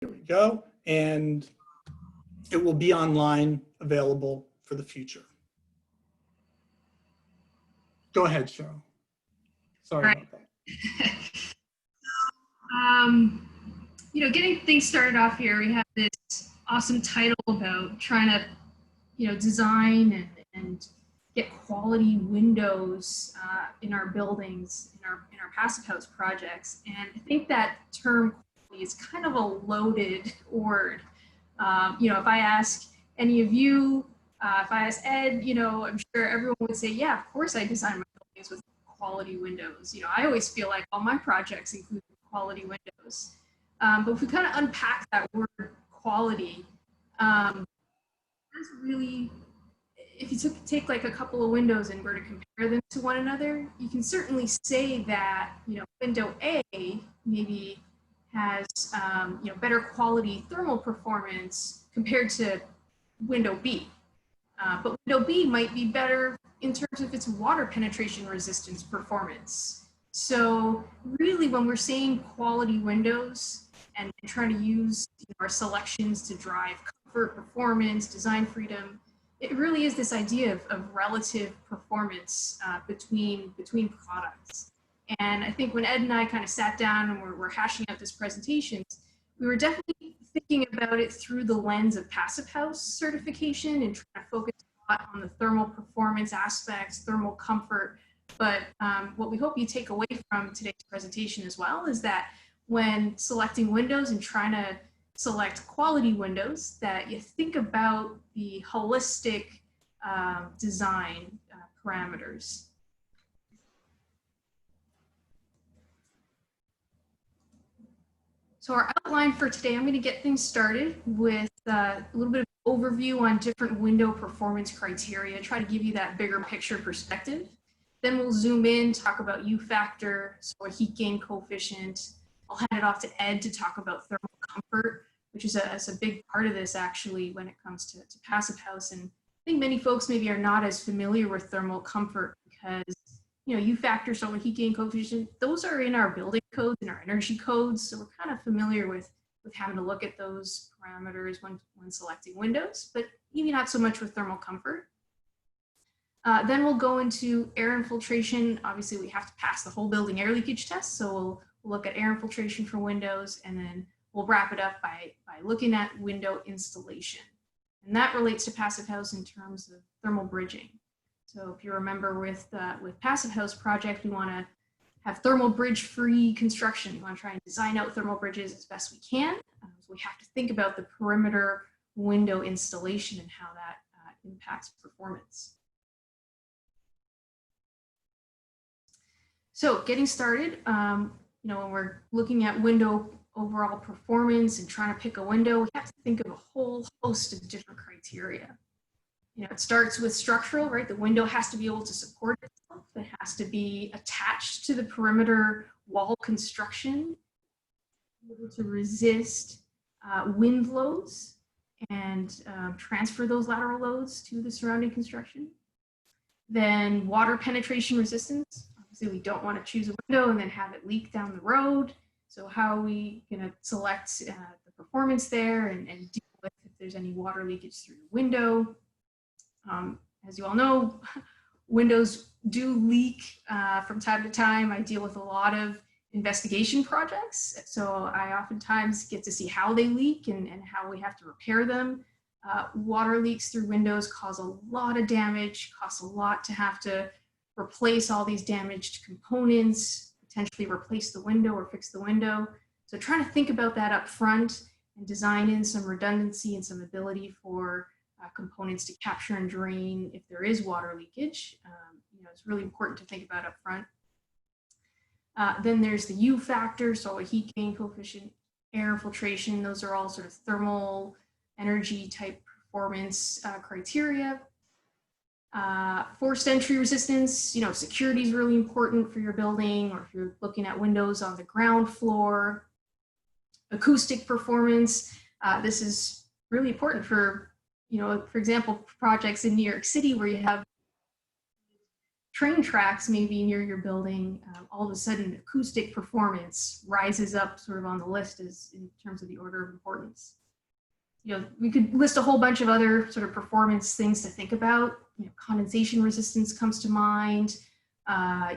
Here we go. And it will be online, available for the future. Go ahead, Cheryl. Sorry about that. You know, getting things started off here, we have this awesome title about trying to, you know, design and get quality windows in our buildings, in our passive house projects. And I think that term quality is kind of a loaded word. You know, if I ask any of you, if I ask Ed, you know, I'm sure everyone would say, yeah, of course I design my buildings with quality windows. You know, I always feel like all my projects include quality windows. But if we kind of unpack that word quality, that's really, if you take like a couple of windows and were to compare them to one another, you can certainly say that, you know, window A maybe has, you know, better quality thermal performance compared to window B. But window B might be better in terms of its water penetration resistance performance. So really, when we're saying quality windows and trying to use, you know, our selections to drive comfort, performance, design freedom, it really is this idea of relative performance between products. And I think when Ed and I kind of sat down and we're hashing out this presentation, we were definitely thinking about it through the lens of passive house certification and trying to focus a lot on the thermal performance aspects, thermal comfort. But what we hope you take away from today's presentation as well is that when selecting windows and trying to select quality windows, that you think about the holistic design parameters. So our outline for today, I'm going to get things started with a little bit of overview on different window performance criteria, try to give you that bigger picture perspective. Then we'll zoom in, talk about U factor, so a heat gain coefficient. I'll hand it off to Ed to talk about thermal comfort, which is a big part of this actually when it comes to passive house. And I think many folks maybe are not as familiar with thermal comfort because, you know, U factor, so a heat gain coefficient, those are in our building codes and our energy codes. So we're kind of familiar with having to look at those parameters when selecting windows, but maybe not so much with thermal comfort. Then we'll go into air infiltration. Obviously, we have to pass the whole building air leakage test. So we'll look at air infiltration for windows, and then we'll wrap it up by looking at window installation. And that relates to passive house in terms of thermal bridging. So if you remember with passive house project, we want to have thermal bridge free construction. We want to try and design out thermal bridges as best we can. So we have to think about the perimeter window installation and how that impacts performance. So getting started, you know, when we're looking at window overall performance and trying to pick a window, we have to think of a whole host of different criteria. You know, it starts with structural, right? The window has to be able to support itself. It has to be attached to the perimeter wall construction, able to resist wind loads and transfer those lateral loads to the surrounding construction. Then water penetration resistance. Obviously, we don't want to choose a window and then have it leak down the road. So how are we going to select the performance there and deal with if there's any water leakage through the window? As you all know, windows do leak from time to time. I deal with a lot of investigation projects, so I oftentimes get to see how they leak and how we have to repair them. Water leaks through windows cause a lot of damage, costs a lot to have to replace all these damaged components, potentially replace the window or fix the window. So trying to think about that up front and design in some redundancy and some ability for components to capture and drain if there is water leakage. You know, it's really important to think about up front. Then there's the U factor, so a heat gain coefficient, air infiltration. Those are all sort of thermal energy type performance criteria. Forced entry resistance, you know, security is really important for your building, or if you're looking at windows on the ground floor. Acoustic performance, this is really important for, you know, for example, projects in New York City where you have train tracks maybe near your building, all of a sudden acoustic performance rises up sort of on the list as in terms of the order of importance. You know, we could list a whole bunch of other sort of performance things to think about. You know, condensation resistance comes to mind,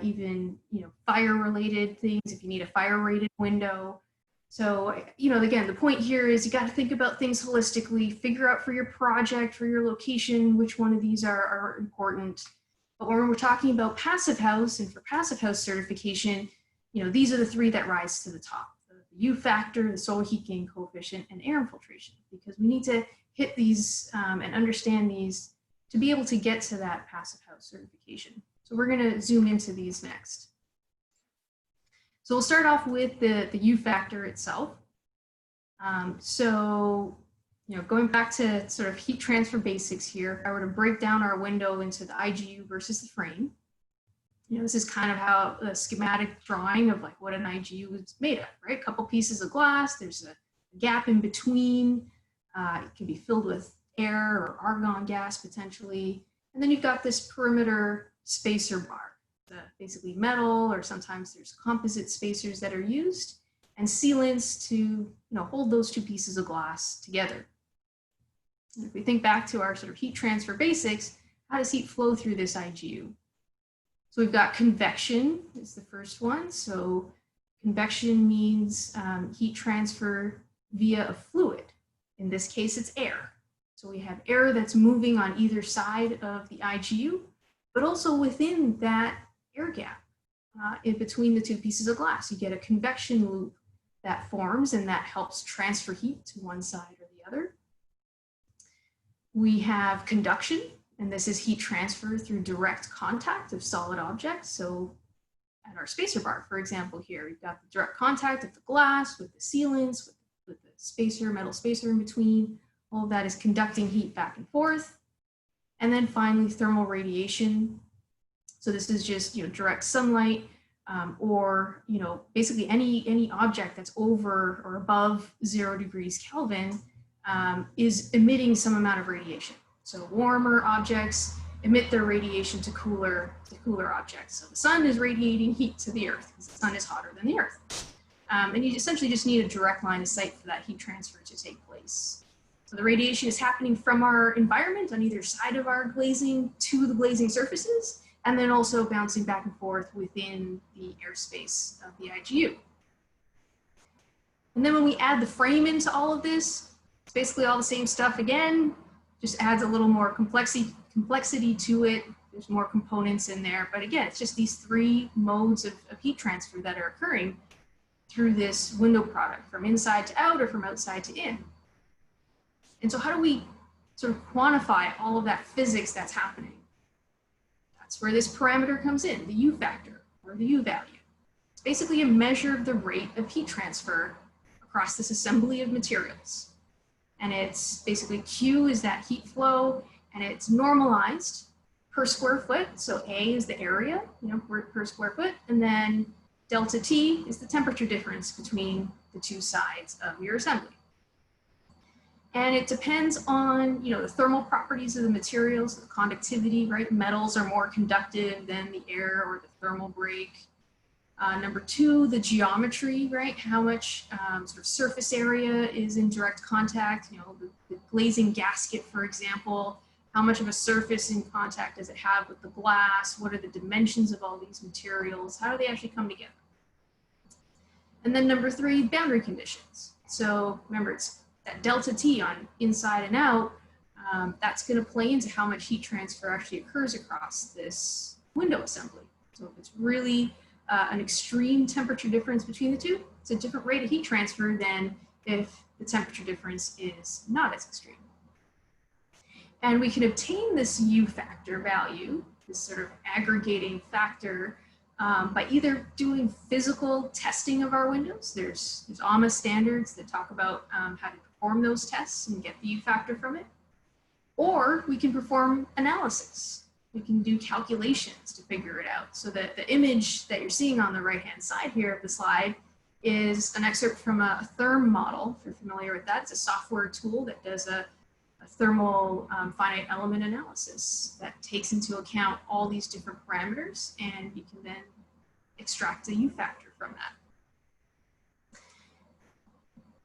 even, you know, fire related things if you need a fire rated window. So, you know, again, the point here is you got to think about things holistically, figure out for your project, for your location, which one of these are important. But when we're talking about passive house and for passive house certification, you know, these are the three that rise to the top: the U factor, the solar heat gain coefficient, and air infiltration, because we need to hit these and understand these to be able to get to that passive house certification. So we're going to zoom into these next. So we'll start off with the U factor itself. So, you know, going back to sort of heat transfer basics here, if I were to break down our window into the IGU versus the frame, you know, this is kind of how a schematic drawing of like what an IGU is made of, right? A couple pieces of glass, there's a gap in between, it can be filled with air or argon gas potentially, and then you've got this perimeter spacer bar. Basically metal, or sometimes there's composite spacers that are used, and sealants to, you know, hold those two pieces of glass together. And if we think back to our sort of heat transfer basics, how does heat flow through this IGU? So we've got convection is the first one. So convection means heat transfer via a fluid. In this case, it's air. So we have air that's moving on either side of the IGU, but also within that air gap in between the two pieces of glass. You get a convection loop that forms, and that helps transfer heat to one side or the other. We have conduction, and this is heat transfer through direct contact of solid objects. So at our spacer bar, for example, here, we've got the direct contact of the glass with the sealants, with the spacer, metal spacer in between. All of that is conducting heat back and forth. And then finally, thermal radiation. So this is just, you know, direct sunlight or, you know, basically any object that's over or above 0 degrees Kelvin is emitting some amount of radiation. So warmer objects emit their radiation to cooler objects. So the sun is radiating heat to the earth because the sun is hotter than the earth. And you essentially just need a direct line of sight for that heat transfer to take place. So the radiation is happening from our environment on either side of our glazing to the glazing surfaces, and then also bouncing back and forth within the airspace of the IGU. And then when we add the frame into all of this, it's basically all the same stuff again, just adds a little more complexity to it. There's more components in there, but again, it's just these three modes of heat transfer that are occurring through this window product, from inside to out or from outside to in. And so how do we sort of quantify all of that physics that's happening? That's where this parameter comes in, the U factor, or the U value. It's basically a measure of the rate of heat transfer across this assembly of materials. And it's basically Q is that heat flow, and it's normalized per square foot. So A is the area, you know, per square foot, and then delta T is the temperature difference between the two sides of your assembly. And it depends on, you know, the thermal properties of the materials, the conductivity, right? Metals are more conductive than the air or the thermal break. Number two, the geometry, right? How much sort of surface area is in direct contact? You know, the glazing gasket, for example, how much of a surface in contact does it have with the glass? What are the dimensions of all these materials? How do they actually come together? And then number three, boundary conditions. So remember, it's that delta T on inside and out, that's going to play into how much heat transfer actually occurs across this window assembly. So if it's really an extreme temperature difference between the two, it's a different rate of heat transfer than if the temperature difference is not as extreme. And we can obtain this U factor value, this sort of aggregating factor, by either doing physical testing of our windows. There's AMA standards that talk about how to perform those tests and get the U factor from it. Or we can perform analysis. We can do calculations to figure it out. So that the image that you're seeing on the right-hand side here of the slide is an excerpt from a therm model, if you're familiar with that. It's a software tool that does a a thermal finite element analysis that takes into account all these different parameters, and you can then extract a U factor from that.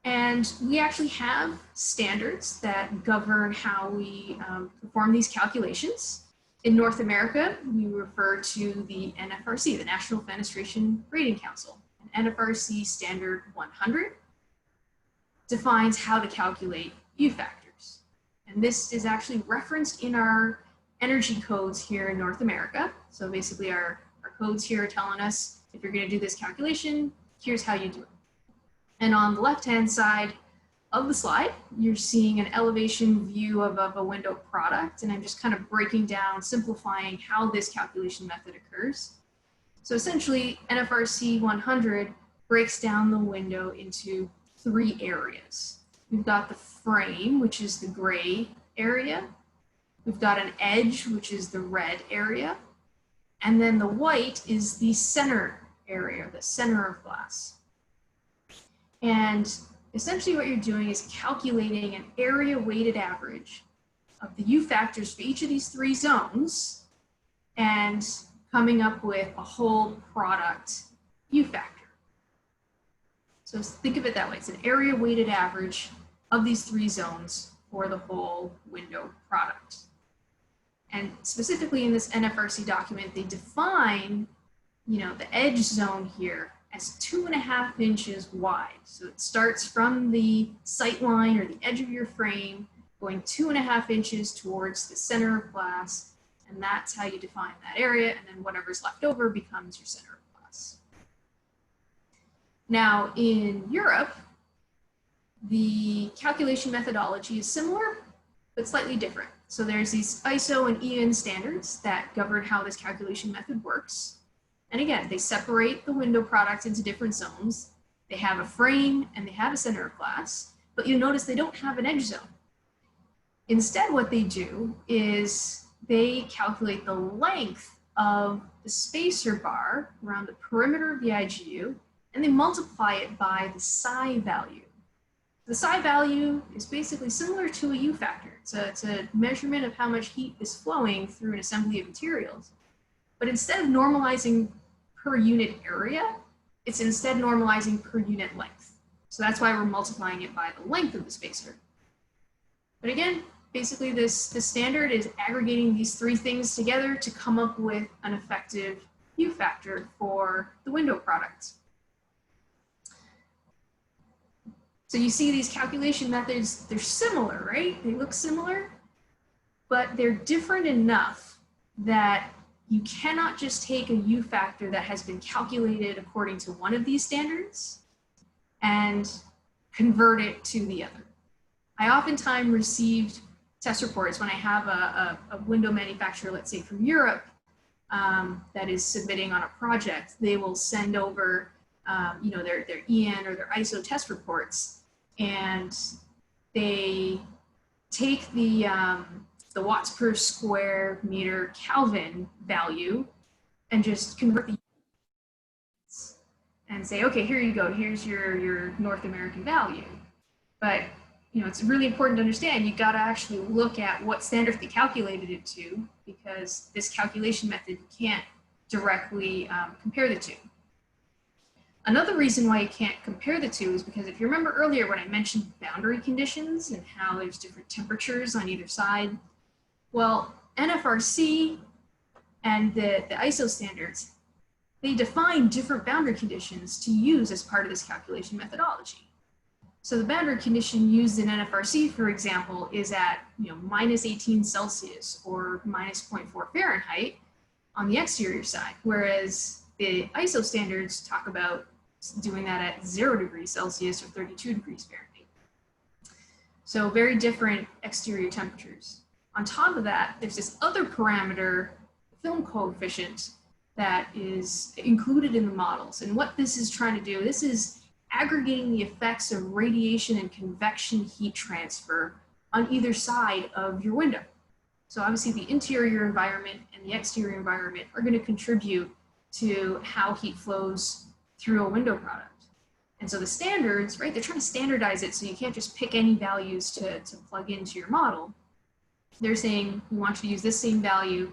And we actually have standards that govern how we perform these calculations. In North America, we refer to the NFRC, the National Fenestration Rating Council. NFRC Standard 100 defines how to calculate U factors. And this is actually referenced in our energy codes here in North America. So basically our codes here are telling us, if you're going to do this calculation, here's how you do it. And on the left-hand side of the slide, you're seeing an elevation view of a window product. And I'm just kind of breaking down, simplifying how this calculation method occurs. So essentially, NFRC 100 breaks down the window into 3 areas. We've got the frame, which is the gray area. We've got an edge, which is the red area. And then the white is the center area, the center of glass. And essentially what you're doing is calculating an area weighted average of the U factors for each of these 3 zones and coming up with a whole product U factor. So think of it that way. It's an area weighted average of these 3 zones for the whole window product. And specifically in this NFRC document, they define, the edge zone here as 2.5 inches wide. So it starts from the sight line or the edge of your frame, going 2.5 inches towards the center of glass. And that's how you define that area. And then whatever's left over becomes your center of glass. Now in Europe, the calculation methodology is similar, but slightly different. So there's these ISO and EN standards that govern how this calculation method works. And again, they separate the window products into different zones. They have a frame and they have a center of glass, but you'll notice they don't have an edge zone. Instead, what they do is they calculate the length of the spacer bar around the perimeter of the IGU, and they multiply it by the psi value. The psi value is basically similar to a U factor. It's a measurement of how much heat is flowing through an assembly of materials. But instead of normalizing per unit area, it's instead normalizing per unit length. So that's why we're multiplying it by the length of the spacer. But again, basically this standard is aggregating these 3 things together to come up with an effective U factor for the window product. So you see these calculation methods, they're similar, right? They look similar, but they're different enough that you cannot just take a U factor that has been calculated according to one of these standards and convert it to the other. I oftentimes received test reports when I have a window manufacturer, let's say from Europe, that is submitting on a project. They will send over their EN or their ISO test reports, and they take the watts per square meter Kelvin value and just convert the units and say, okay, here you go, here's your North American value. But it's really important to understand, you got to actually look at what standard they calculated it to, because this calculation method can't directly compare the 2. Another reason why you can't compare the 2 is because if you remember earlier when I mentioned boundary conditions and how there's different temperatures on either side, well, NFRC and the ISO standards, they define different boundary conditions to use as part of this calculation methodology. So the boundary condition used in NFRC, for example, is at minus 18 Celsius or minus 0.4 Fahrenheit on the exterior side, whereas the ISO standards talk about doing that at 0 degrees Celsius or 32 degrees Fahrenheit. So very different exterior temperatures. On top of that, there's this other parameter, film coefficient, that is included in the models. And what this is trying to do, this is aggregating the effects of radiation and convection heat transfer on either side of your window. So obviously the interior environment and the exterior environment are going to contribute to how heat flows through a window product. And so the standards, right, they're trying to standardize it so you can't just pick any values to plug into your model. They're saying, we want you to use this same value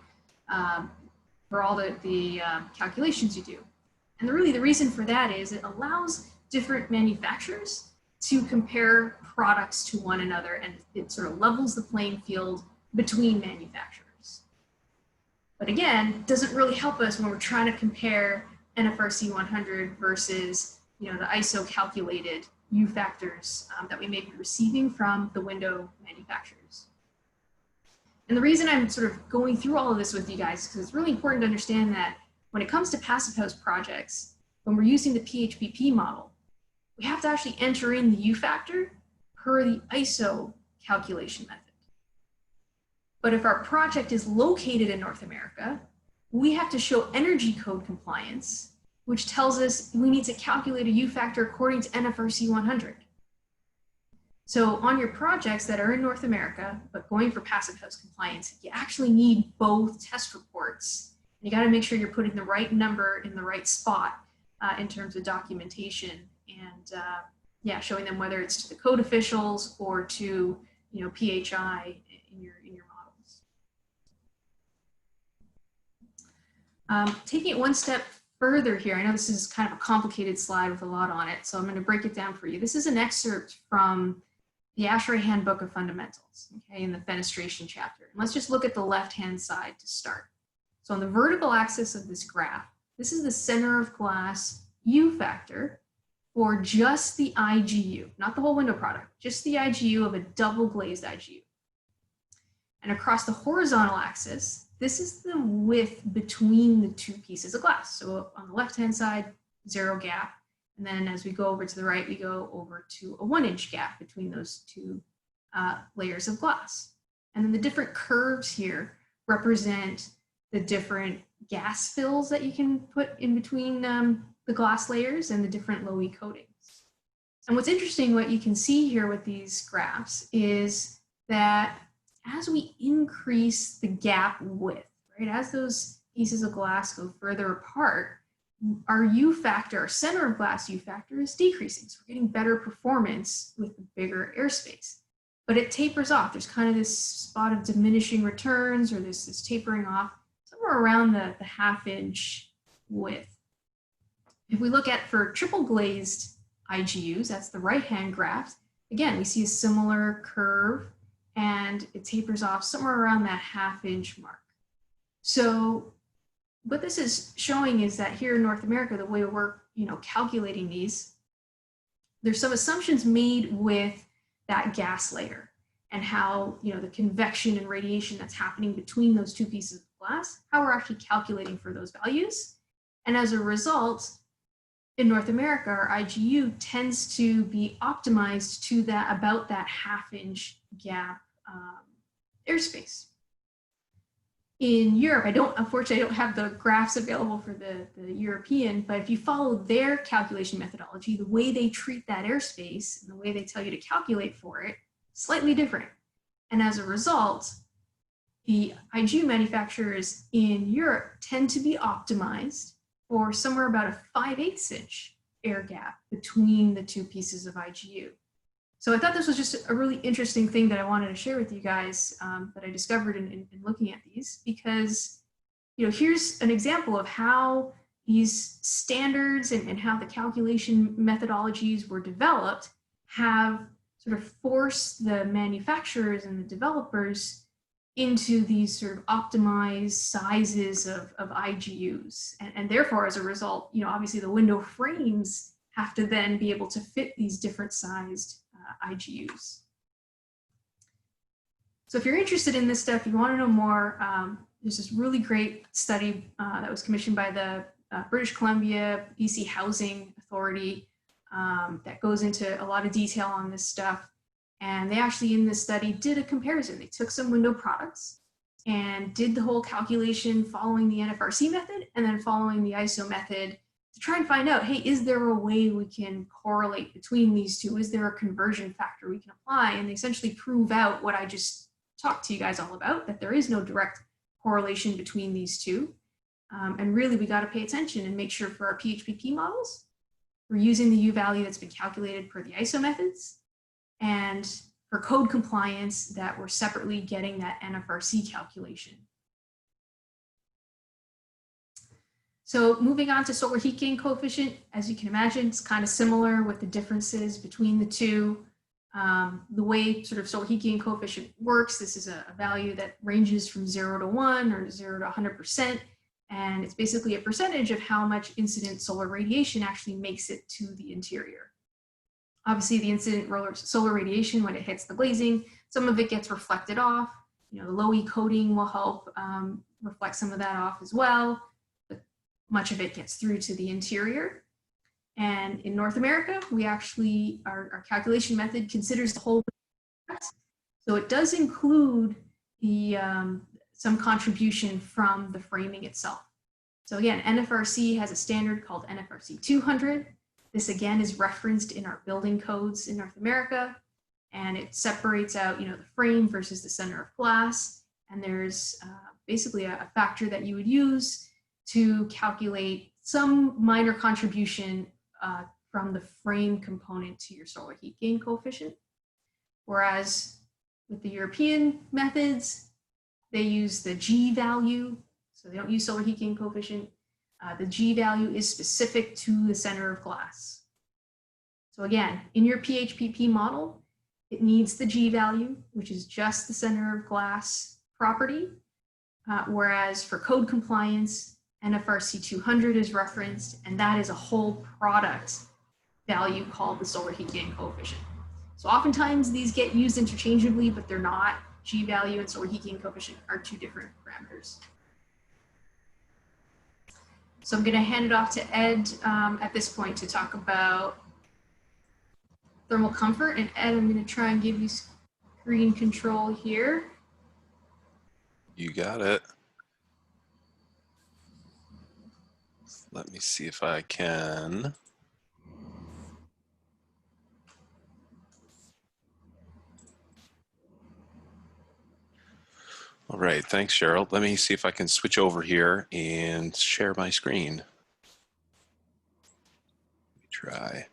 for all the calculations you do. And really the reason for that is it allows different manufacturers to compare products to one another, and it sort of levels the playing field between manufacturers. But again, doesn't really help us when we're trying to compare NFRC 100 versus, you know, the ISO calculated U factors that we may be receiving from the window manufacturers. And the reason I'm sort of going through all of this with you guys is because it's really important to understand that when it comes to passive house projects, when we're using the PHPP model, we have to actually enter in the U factor per the ISO calculation method. But if our project is located in North America, we have to show energy code compliance, which tells us we need to calculate a U factor according to NFRC 100. So on your projects that are in North America, but going for passive house compliance, you actually need both test reports. You got to make sure you're putting the right number in the right spot in terms of documentation, and yeah, showing them whether it's to the code officials or to, you know, PHI in your models. Taking it one step further here, I know this is kind of a complicated slide with a lot on it, so I'm going to break it down for you. This is an excerpt from the ASHRAE Handbook of Fundamentals, okay, in the fenestration chapter. And let's just look at the left-hand side to start. So on the vertical axis of this graph, this is the center of glass U factor for just the IGU, not the whole window product, just the IGU of a double glazed IGU. And across the horizontal axis, this is the width between the two pieces of glass. So on the left-hand side, 0 gap. And then as we go over to the right, we go over to a 1-inch gap between those two layers of glass. And then the different curves here represent the different gas fills that you can put in between the glass layers and the different low E coatings. And what's interesting, what you can see here with these graphs is that as we increase the gap width, right, as those pieces of glass go further apart, our U factor, our center of glass U factor is decreasing. So we're getting better performance with the bigger airspace. But it tapers off. There's kind of this spot of diminishing returns, or this tapering off somewhere around the half-inch width. If we look at for triple glazed IGUs, that's the right-hand graph, again, we see a similar curve, and it tapers off somewhere around that half-inch mark. So what this is showing is that here in North America, the way we're, you know, calculating these, there's some assumptions made with that gas layer and how, you know, the convection and radiation that's happening between those two pieces of glass, how we're actually calculating for those values. And as a result, in North America, our IGU tends to be optimized to that, about that half-inch gap airspace. In Europe, unfortunately, I don't have the graphs available for the European, but if you follow their calculation methodology, the way they treat that airspace and the way they tell you to calculate for it, slightly different. And as a result, the IGU manufacturers in Europe tend to be optimized for somewhere about a 5/8 inch air gap between the two pieces of IGU. So I thought this was just a really interesting thing that I wanted to share with you guys that I discovered in looking at these, because, you know, here's an example of how these standards and how the calculation methodologies were developed have sort of forced the manufacturers and the developers into these sort of optimized sizes of IGUs. And therefore, as a result, you know, obviously the window frames have to then be able to fit these different sized IGUs. So if you're interested in this stuff, you want to know more, there's this really great study that was commissioned by the British Columbia BC Housing Authority that goes into a lot of detail on this stuff. And they actually, in this study, did a comparison. They took some window products and did the whole calculation following the NFRC method and then following the ISO method to try and find out, hey, is there a way we can correlate between these two? Is there a conversion factor we can apply? And they essentially prove out what I just talked to you guys all about, that there is no direct correlation between these two. And really, we got to pay attention and make sure for our PHPP models, we're using the U value that's been calculated per the ISO methods. And for code compliance, that we're separately getting that NFRC calculation. So moving on to solar heat gain coefficient, as you can imagine, it's kind of similar with the differences between the two. The way sort of solar heat gain coefficient works, this is a value that ranges from 0 to 1 or 0 to 100%. And it's basically a percentage of how much incident solar radiation actually makes it to the interior. Obviously, the incident solar radiation, when it hits the glazing, some of it gets reflected off. You know, the low E coating will help reflect some of that off as well. But much of it gets through to the interior. And in North America, we actually, our calculation method considers the whole. So it does include the some contribution from the framing itself. So again, NFRC has a standard called NFRC 200. This again is referenced in our building codes in North America, and it separates out, you know, the frame versus the center of glass. And there's basically a factor that you would use to calculate some minor contribution from the frame component to your solar heat gain coefficient. Whereas with the European methods, they use the G value. So they don't use solar heat gain coefficient. The G value is specific to the center of glass. So again, in your PHPP model, it needs the G value, which is just the center of glass property. Whereas for code compliance, NFRC 200 is referenced, and that is a whole product value called the solar heat gain coefficient. So oftentimes these get used interchangeably, but they're not. G value and solar heat gain coefficient are two different parameters. So I'm going to hand it off to Ed at this point to talk about thermal comfort. And Ed, I'm going to try and give you screen control here. You got it. Let me see if I can. All right, thanks, Cheryl. Let me see if I can switch over here and share my screen. Let me try.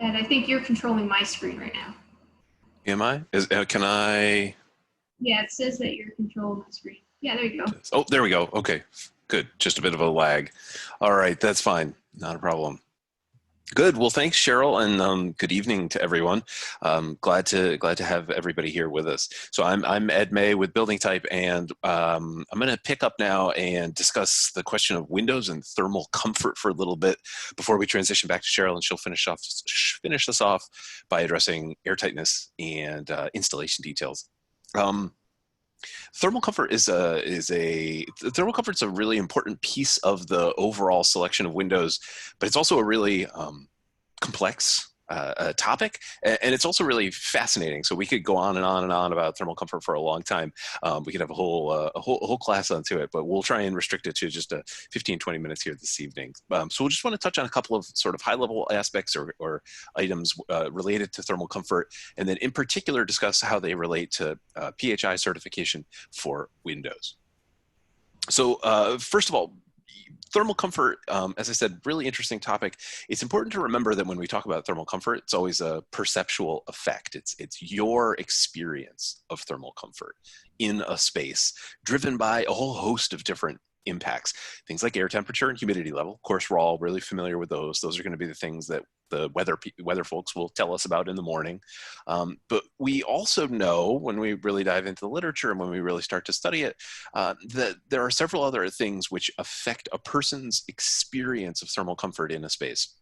Ed, I think you're controlling my screen right now. Am I? Can I? Yeah, it says that you're controlling my screen. Yeah, there you go. Oh, there we go. Okay, good. Just a bit of a lag. All right, that's fine. Not a problem. Good. Well, thanks, Cheryl, and good evening to everyone. Glad to have everybody here with us. So I'm Ed May with BLDGtyp, and I'm going to pick up now and discuss the question of windows and thermal comfort for a little bit before we transition back to Cheryl, and she'll finish us off by addressing airtightness and installation details. Thermal comfort is a really important piece of the overall selection of windows, but it's also a really complex topic, and it's also really fascinating. So we could go on and on and on about thermal comfort for a long time. We could have a whole class onto it, but we'll try and restrict it to just 15-20 minutes here this evening. So we'll just want to touch on a couple of sort of high-level aspects or items related to thermal comfort, and then in particular discuss how they relate to PHI certification for Windows. So first of all, thermal comfort, as I said, really interesting topic. It's important to remember that when we talk about thermal comfort, it's always a perceptual effect. It's your experience of thermal comfort in a space driven by a whole host of different impacts. Things like air temperature and humidity level. Of course, we're all really familiar with those. Those are going to be the things that the weather folks will tell us about in the morning. But we also know, when we really dive into the literature and when we really start to study it, that there are several other things which affect a person's experience of thermal comfort in a space.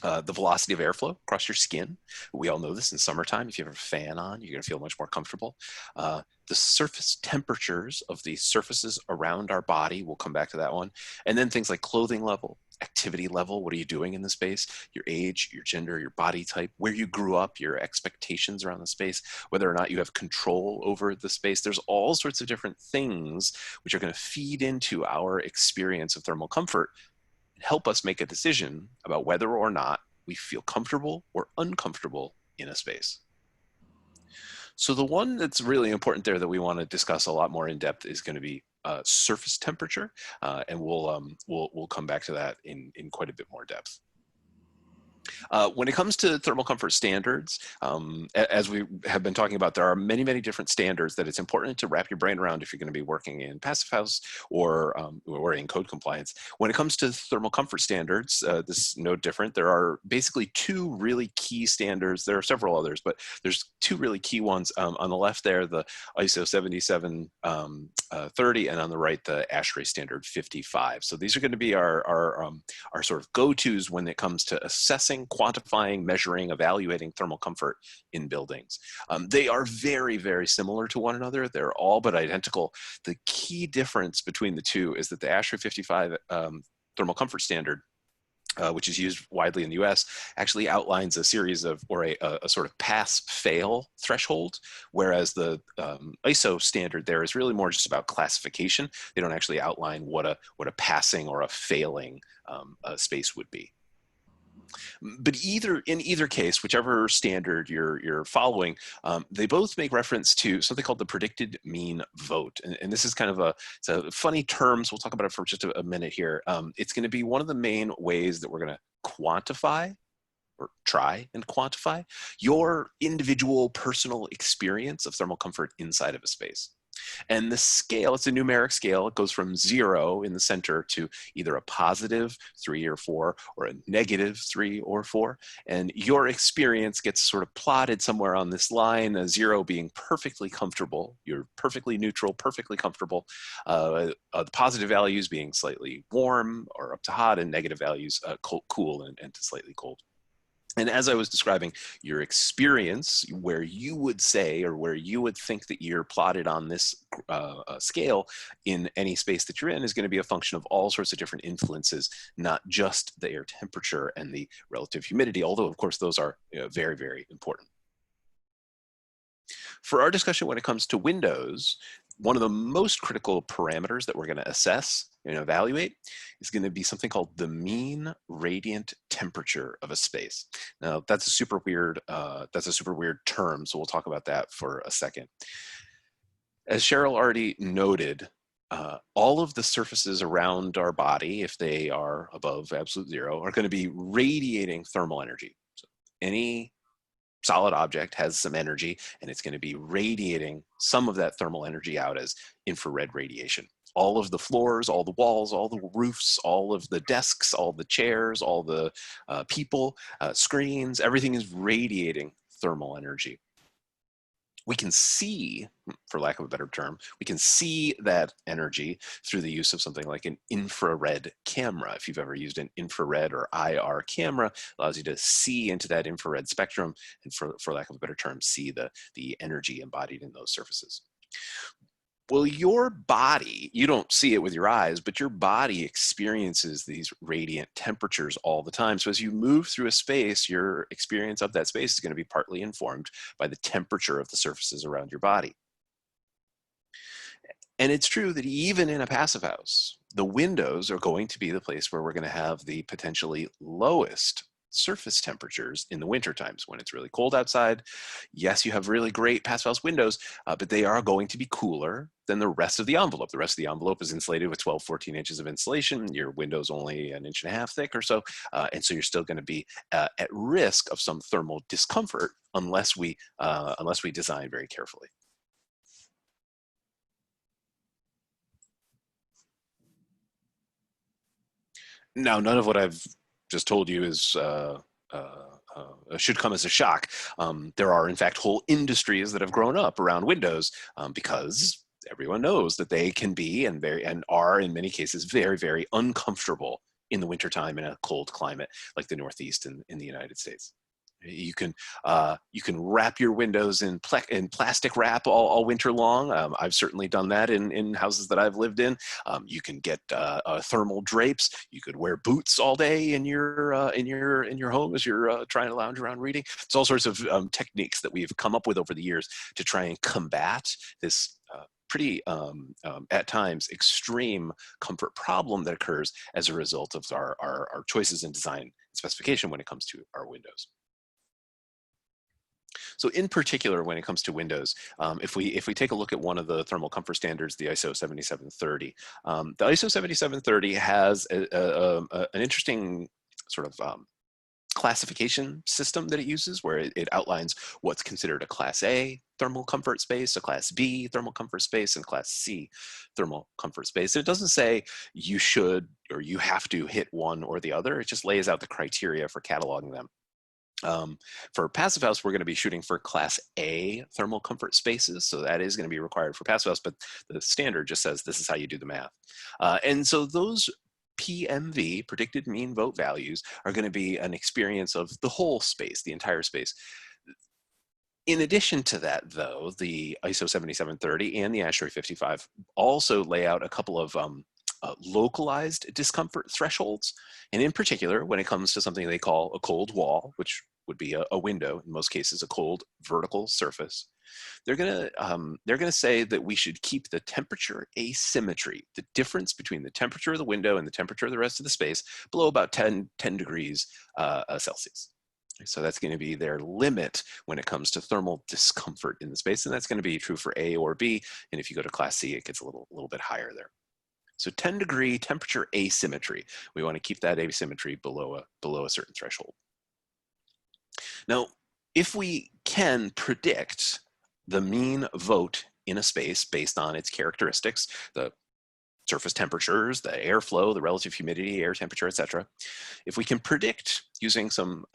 The velocity of airflow across your skin. We all know this in summertime. If you have a fan on, you're going to feel much more comfortable. The surface temperatures of the surfaces around our body, we'll come back to that one. And then things like clothing level, activity level, what are you doing in the space, your age, your gender, your body type, where you grew up, your expectations around the space, whether or not you have control over the space. There's all sorts of different things which are going to feed into our experience of thermal comfort and help us make a decision about whether or not we feel comfortable or uncomfortable in a space. So the one that's really important there that we want to discuss a lot more in depth is going to be surface temperature, and we'll come back to that in quite a bit more depth. When it comes to thermal comfort standards, as we have been talking about, there are many, many different standards that it's important to wrap your brain around if you're going to be working in Passive House or in code compliance. When it comes to thermal comfort standards, this is no different. There are basically two really key standards. There are several others, but there's two really key ones. On the left there, the ISO 7730, and on the right, the ASHRAE standard 55. So these are going to be our sort of go-tos when it comes to assessing, quantifying, measuring, evaluating thermal comfort in buildings. They are very, very similar to one another. They're all but identical. The key difference between the two is that the ASHRAE 55 thermal comfort standard, which is used widely in the US, actually outlines a series of, or a sort of pass-fail threshold, whereas the ISO standard there is really more just about classification. They don't actually outline what a passing or a failing space would be. But in either case, whichever standard you're following, they both make reference to something called the predicted mean vote. And this is kind of it's a funny term, so we'll talk about it for just a minute here. It's going to be one of the main ways that we're going to quantify, or try and quantify, your individual personal experience of thermal comfort inside of a space. And the scale, it's a numeric scale. It goes from 0 in the center to either a positive 3 or 4 or a negative 3 or 4. And your experience gets sort of plotted somewhere on this line, a 0 being perfectly comfortable. You're perfectly neutral, perfectly comfortable. The positive values being slightly warm or up to hot, and negative values cool and to slightly cold. And as I was describing, your experience, where you would say, or where you would think that you're plotted on this scale in any space that you're in, is going to be a function of all sorts of different influences, not just the air temperature and the relative humidity, although of course those are very, very important. For our discussion when it comes to windows, one of the most critical parameters that we're going to assess and evaluate is going to be something called the mean radiant temperature of a space. Now, that's a super weird term, so we'll talk about that for a second. As Cheryl already noted, all of the surfaces around our body, if they are above absolute 0, are going to be radiating thermal energy. So any solid object has some energy, and it's going to be radiating some of that thermal energy out as infrared radiation. All of the floors, all the walls, all the roofs, all of the desks, all the chairs, all the people, screens, everything is radiating thermal energy. We can see, for lack of a better term, we can see that energy through the use of something like an infrared camera. If you've ever used an infrared or IR camera, it allows you to see into that infrared spectrum, and for lack of a better term, see the energy embodied in those surfaces. Well, your body, you don't see it with your eyes, but your body experiences these radiant temperatures all the time. So as you move through a space, your experience of that space is going to be partly informed by the temperature of the surfaces around your body. And it's true that even in a passive house, the windows are going to be the place where we're going to have the potentially lowest surface temperatures in the winter times when it's really cold outside. Yes, you have really great passive house windows, but they are going to be cooler than the rest of the envelope. The rest of the envelope is insulated with 12, 14 inches of insulation. Your window's only 1.5 inches thick or so. And so you're still going to be at risk of some thermal discomfort unless we design very carefully. Now, none of what I've just told you is should come as a shock. There are, in fact, whole industries that have grown up around windows because everyone knows that they can be and are, in many cases, very, very uncomfortable in the wintertime in a cold climate like the Northeast in the United States. You can wrap your windows in plastic wrap all winter long. I've certainly done that in houses that I've lived in. You can get thermal drapes. You could wear boots all day in your home as you're trying to lounge around reading. It's all sorts of techniques that we've come up with over the years to try and combat this pretty, at times, extreme comfort problem that occurs as a result of our choices in design and specification when it comes to our windows. So in particular, when it comes to windows, if we take a look at one of the thermal comfort standards, the ISO 7730, the ISO 7730 has an interesting sort of classification system that it uses, where it outlines what's considered a Class A thermal comfort space, a Class B thermal comfort space, and Class C thermal comfort space. It doesn't say you should or you have to hit one or the other. It just lays out the criteria for cataloging them. For Passive House, we're going to be shooting for Class A thermal comfort spaces, so that is going to be required for Passive House, but the standard just says this is how you do the math. And so those PMV, predicted mean vote values, are going to be an experience of the whole space, the entire space. In addition to that, though, the ISO 7730 and the ASHRAE 55 also lay out a couple of localized discomfort thresholds. And in particular, when it comes to something they call a cold wall, which would be a window, in most cases, a cold vertical surface, they're gonna say that we should keep the temperature asymmetry, the difference between the temperature of the window and the temperature of the rest of the space, below about 10 degrees Celsius. So that's going to be their limit when it comes to thermal discomfort in the space, and that's going to be true for A or B. And if you go to Class C, it gets a little bit higher there. So 10-degree temperature asymmetry. We want to keep that asymmetry below a certain threshold. Now, if we can predict the mean vote in a space based on its characteristics, the surface temperatures, the airflow, the relative humidity, air temperature, etc. If we can predict using some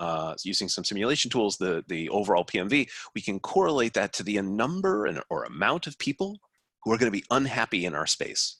simulation tools the overall PMV, we can correlate that to the number or amount of people who are going to be unhappy in our space.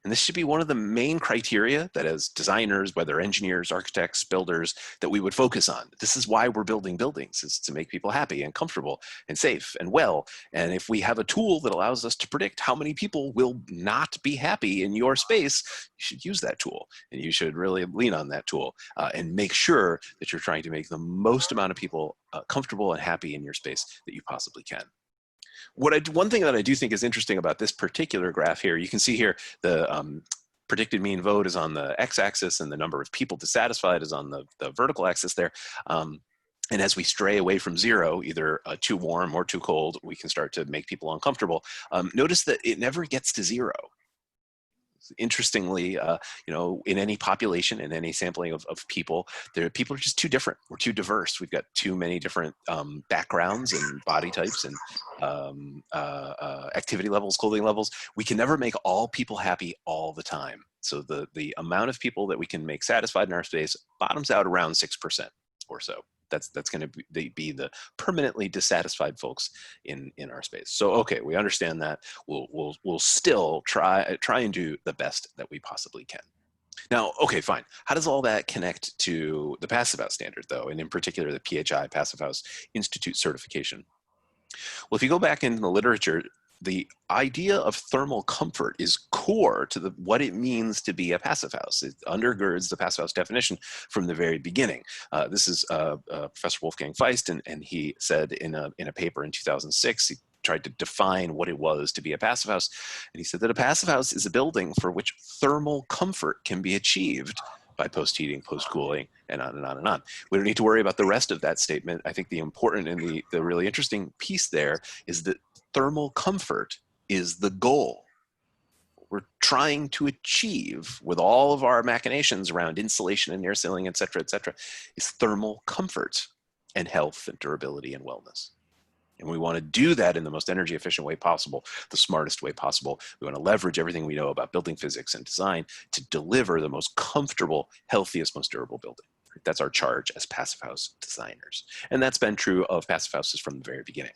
And this should be one of the main criteria that as designers, whether engineers, architects, builders, that we would focus on. This is why we're building buildings, is to make people happy and comfortable and safe and well. And if we have a tool that allows us to predict how many people will not be happy in your space, you should use that tool. And you should really lean on that tool and make sure that you're trying to make the most amount of people comfortable and happy in your space that you possibly can. One thing that I do think is interesting about this particular graph here, you can see here the predicted mean vote is on the x-axis and the number of people dissatisfied is on the vertical axis there. And as we stray away from zero, either too warm or too cold, we can start to make people uncomfortable. Notice that it never gets to zero. Interestingly, you know, in any population, in any sampling of people, people are just too different. We're too diverse. We've got too many different backgrounds and body types and activity levels, clothing levels. We can never make all people happy all the time. So the amount of people that we can make satisfied in our space bottoms out around 6% or so. That's going to be the permanently dissatisfied folks in our space. So okay, we understand that. We'll still try and do the best that we possibly can. Now, okay, fine. How does all that connect to the Passive House standard, though, and in particular the PHI Passive House Institute certification? Well, if you go back in the literature, the idea of thermal comfort is core to what it means to be a passive house. It undergirds the passive house definition from the very beginning. This is Professor Wolfgang Feist, and he said in a paper in 2006, he tried to define what it was to be a passive house. And he said that a passive house is a building for which thermal comfort can be achieved by post-heating, post-cooling, and on and on and on. We don't need to worry about the rest of that statement. I think the important and the really interesting piece there is that thermal comfort is the goal. We're trying to achieve with all of our machinations around insulation and air sealing, et cetera, is thermal comfort and health and durability and wellness. And we want to do that in the most energy efficient way possible, the smartest way possible. We want to leverage everything we know about building physics and design to deliver the most comfortable, healthiest, most durable building. That's our charge as passive house designers. And that's been true of passive houses from the very beginning.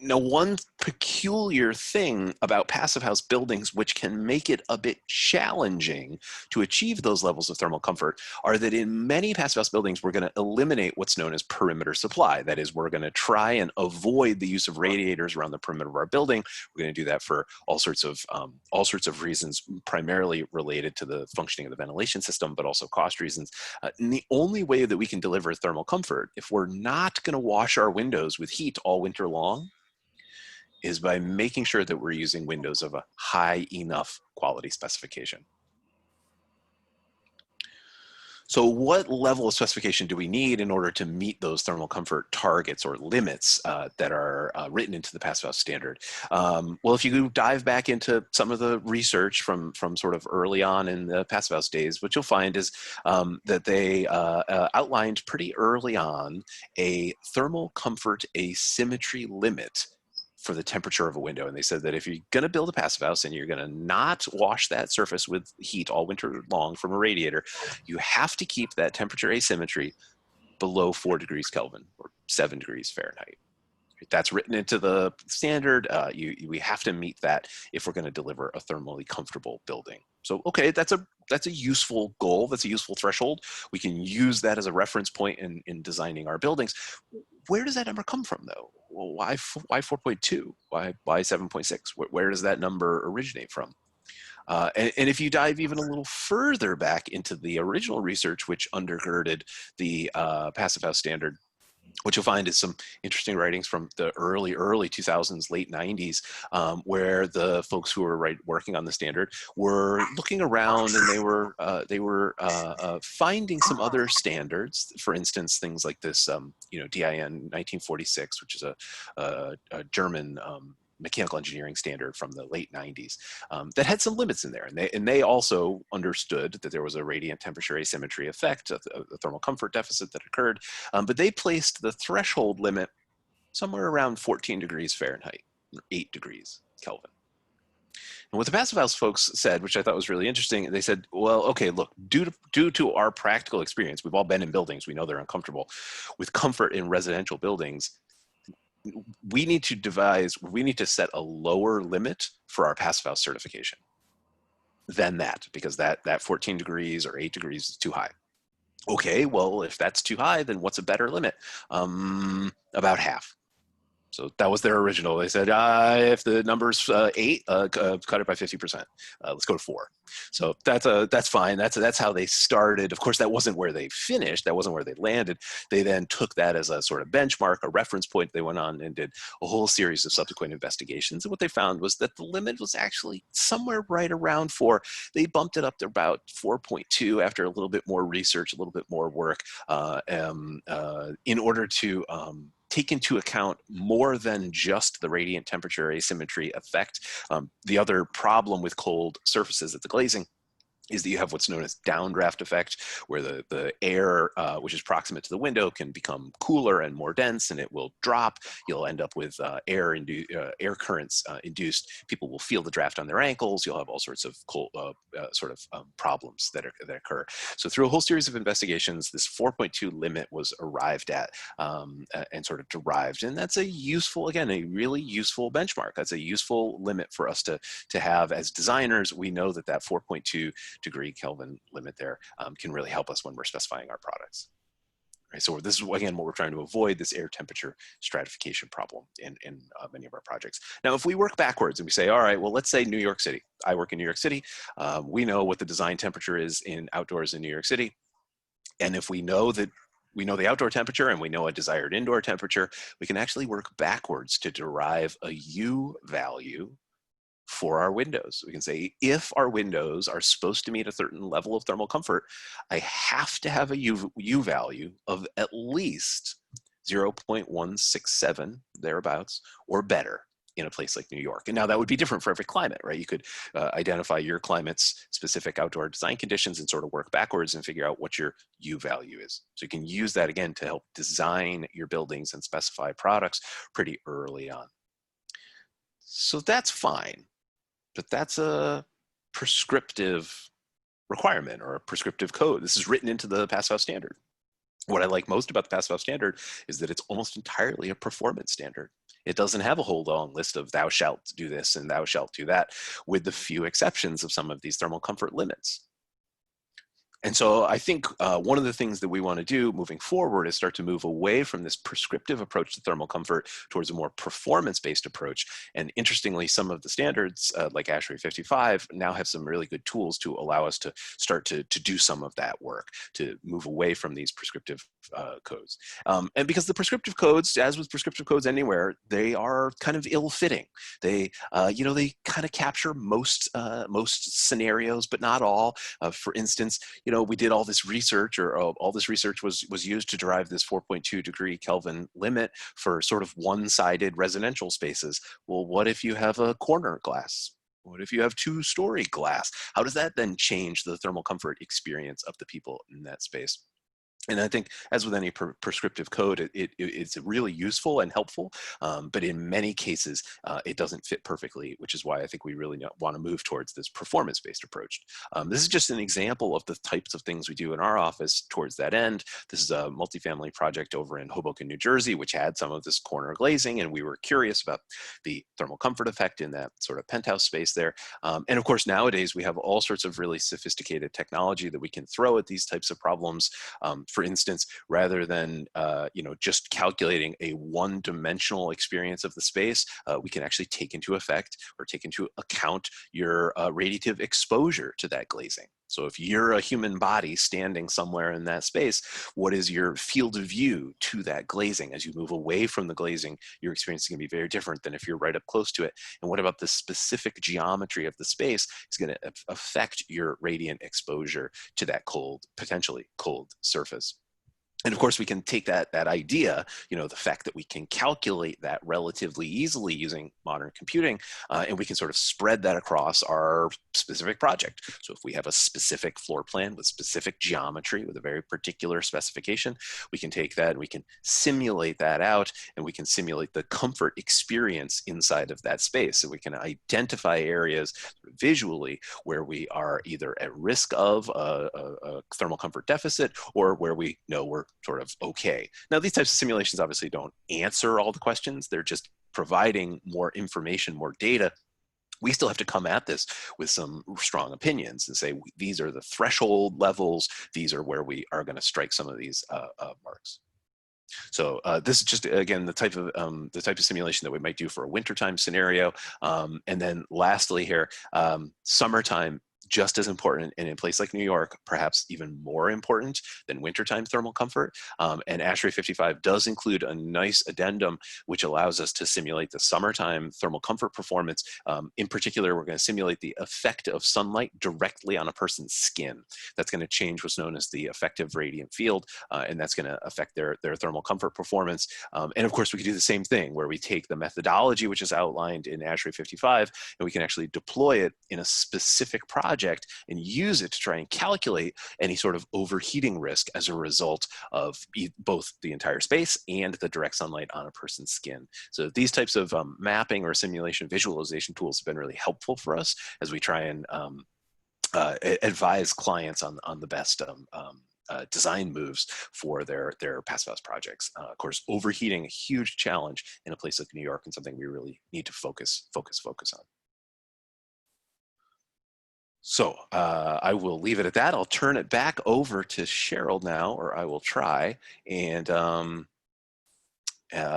Now, one peculiar thing about passive house buildings, which can make it a bit challenging to achieve those levels of thermal comfort, are that in many passive house buildings, we're going to eliminate what's known as perimeter supply. That is, we're going to try and avoid the use of radiators around the perimeter of our building. We're going to do that for all sorts of reasons, primarily related to the functioning of the ventilation system, but also cost reasons. And the only way that we can deliver thermal comfort, if we're not going to wash our windows with heat all winter long, is by making sure that we're using windows of a high enough quality specification. So what level of specification do we need in order to meet those thermal comfort targets or limits that are written into the Passive House standard? Well, if you dive back into some of the research from sort of early on in the Passive House days, what you'll find is that they outlined pretty early on a thermal comfort asymmetry limit for the temperature of a window. And they said that if you're going to build a passive house and you're going to not wash that surface with heat all winter long from a radiator, you have to keep that temperature asymmetry below 4 degrees Kelvin or 7 degrees Fahrenheit. That's written into the standard. We have to meet that if we're going to deliver a thermally comfortable building. So, okay, that's a useful goal. That's a useful threshold. We can use that as a reference point in designing our buildings. Where does that number come from, though? Well, why 4.2? Why 7.6? Where does that number originate from? And if you dive even a little further back into the original research, which undergirded the Passive House standard, what you'll find is some interesting writings from the early 2000s, late 90s, where the folks who were working on the standard were looking around and they were finding some other standards. For instance, things like this, DIN 1946, which is a German mechanical engineering standard from the late 90s that had some limits in there. And they also understood that there was a radiant temperature asymmetry effect, a thermal comfort deficit that occurred, but they placed the threshold limit somewhere around 14 degrees Fahrenheit, 8 degrees Kelvin. And what the Passive House folks said, which I thought was really interesting, they said, well, okay, look, due to our practical experience, we've all been in buildings, we know they're uncomfortable. With comfort in residential buildings, we need to set a lower limit for our Passive House certification than that, because that 14 degrees or 8 degrees is too high. Okay, well, if that's too high, then what's a better limit? About half. So that was their original. They said, if the number's 8, cut it by 50%. Let's go to 4. So that's fine. That's how they started. Of course, that wasn't where they finished. That wasn't where they landed. They then took that as a sort of benchmark, a reference point. They went on and did a whole series of subsequent investigations. And what they found was that the limit was actually somewhere right around 4. They bumped it up to about 4.2 after a little bit more research, a little bit more work in order to take into account more than just the radiant temperature asymmetry effect. The other problem with cold surfaces at the glazing is that you have what's known as downdraft effect, where the air, which is proximate to the window, can become cooler and more dense, and it will drop. You'll end up with air currents induced. People will feel the draft on their ankles. You'll have all sorts of cold, problems that occur. So through a whole series of investigations, this 4.2 limit was arrived at and sort of derived. And that's a useful, again, a really useful benchmark. That's a useful limit for us to have as designers. We know that 4.2 degree Kelvin limit there can really help us when we're specifying our products. Right, so this is, again, what we're trying to avoid, this air temperature stratification problem in many of our projects. Now, if we work backwards and we say, all right, well, let's say New York City. I work in New York City. We know what the design temperature is in outdoors in New York City. And if we know that we know the outdoor temperature and we know a desired indoor temperature, we can actually work backwards to derive a U value for our windows. We can say, if our windows are supposed to meet a certain level of thermal comfort, I have to have a U value of at least 0.167, thereabouts, or better in a place like New York. And now that would be different for every climate, right? You could identify your climate's specific outdoor design conditions and sort of work backwards and figure out what your U value is. So you can use that, again, to help design your buildings and specify products pretty early on. So that's fine. But that's a prescriptive requirement or a prescriptive code. This is written into the Passive House standard. What I like most about the Passive House standard is that it's almost entirely a performance standard. It doesn't have a whole long list of thou shalt do this and thou shalt do that, with the few exceptions of some of these thermal comfort limits. And so I think one of the things that we want to do moving forward is start to move away from this prescriptive approach to thermal comfort towards a more performance-based approach. And interestingly, some of the standards like ASHRAE 55 now have some really good tools to allow us to start to do some of that work, to move away from these prescriptive codes. And because the prescriptive codes, as with prescriptive codes anywhere, they are kind of ill-fitting. They, you know, they kind of capture most scenarios, but not all. For instance, you know, we did all this research, or all this research was used to derive this 4.2 degree Kelvin limit for sort of one-sided residential spaces. Well, what if you have a corner glass? What if you have two-story glass? How does that then change the thermal comfort experience of the people in that space? And I think, as with any prescriptive code, it's really useful and helpful, but in many cases, it doesn't fit perfectly, which is why I think we really want to move towards this performance-based approach. This is just an example of the types of things we do in our office towards that end. This is a multifamily project over in Hoboken, New Jersey, which had some of this corner glazing, and we were curious about the thermal comfort effect in that sort of penthouse space there. And of course, nowadays, we have all sorts of really sophisticated technology that we can throw at these types of problems. For instance, rather than you know, just calculating a one-dimensional experience of the space, we can actually take into account your radiative exposure to that glazing. So if you're a human body standing somewhere in that space, what is your field of view to that glazing? As you move away from the glazing, your experience is going to be very different than if you're right up close to it. And what about the specific geometry of the space is going to affect your radiant exposure to that potentially cold surface? And of course, we can take that idea, you know, the fact that we can calculate that relatively easily using modern computing, and we can sort of spread that across our specific project. So if we have a specific floor plan with specific geometry, with a very particular specification, we can take that and we can simulate that out, and we can simulate the comfort experience inside of that space. So we can identify areas visually where we are either at risk of a thermal comfort deficit, or where we know we're sort of okay. Now, these types of simulations obviously don't answer all the questions. They're just providing more information, more data. We still have to come at this with some strong opinions and say, these are the threshold levels. These are where we are going to strike some of these marks. So this is just, again, the type of simulation that we might do for a wintertime scenario. And then lastly here, summertime, just as important, and in a place like New York, perhaps even more important than wintertime thermal comfort. And ASHRAE 55 does include a nice addendum which allows us to simulate the summertime thermal comfort performance. In particular, we're going to simulate the effect of sunlight directly on a person's skin. That's going to change what's known as the effective radiant field, and that's going to affect their thermal comfort performance. And of course, we can do the same thing where we take the methodology which is outlined in ASHRAE 55, and we can actually deploy it in a specific project and use it to try and calculate any sort of overheating risk as a result of both the entire space and the direct sunlight on a person's skin. So these types of mapping or simulation visualization tools have been really helpful for us as we try and advise clients on the best design moves for their passive house projects. Of course, overheating, a huge challenge in a place like New York, and something we really need to focus on. So I will leave it at that. I'll turn it back over to Cheryl now, or I will try, and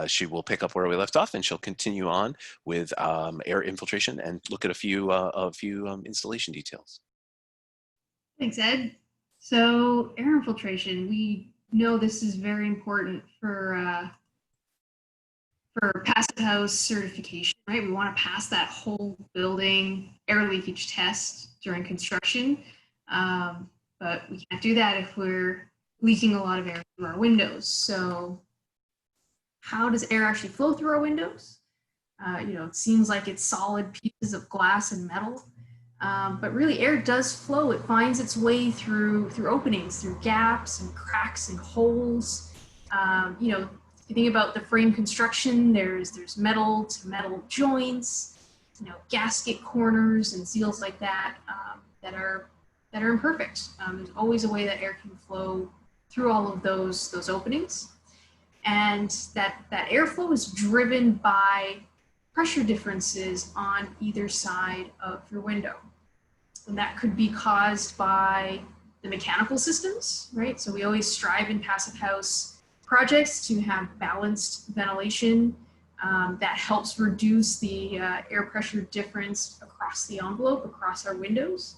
she will pick up where we left off, and she'll continue on with air infiltration and look at a few installation details. Thanks, Ed. So air infiltration, we know this is very important for passive house certification, right? We want to pass that whole building air leakage test during construction, but we can't do that if we're leaking a lot of air through our windows. So how does air actually flow through our windows? You know, it seems like it's solid pieces of glass and metal, but really air does flow. It finds its way through openings, through gaps and cracks and holes. You know, if you think about the frame construction, there's metal to metal joints, you know, gasket corners and seals like that that are imperfect. There's always a way that air can flow through all of those openings, and that airflow is driven by pressure differences on either side of your window, and that could be caused by the mechanical systems, right? So we always strive in passive house projects to have balanced ventilation that helps reduce the air pressure difference across the envelope, across our windows.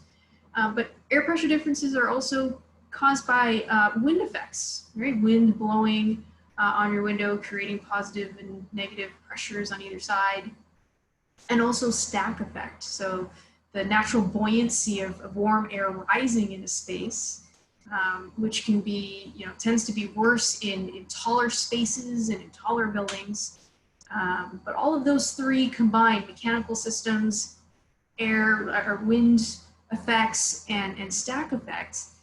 But air pressure differences are also caused by wind effects, right? Wind blowing on your window, creating positive and negative pressures on either side, and also stack effect. So the natural buoyancy of warm air rising into space, which can be, tends to be worse in taller spaces and in taller buildings. But all of those three combined, mechanical systems, air or wind effects, and stack effects,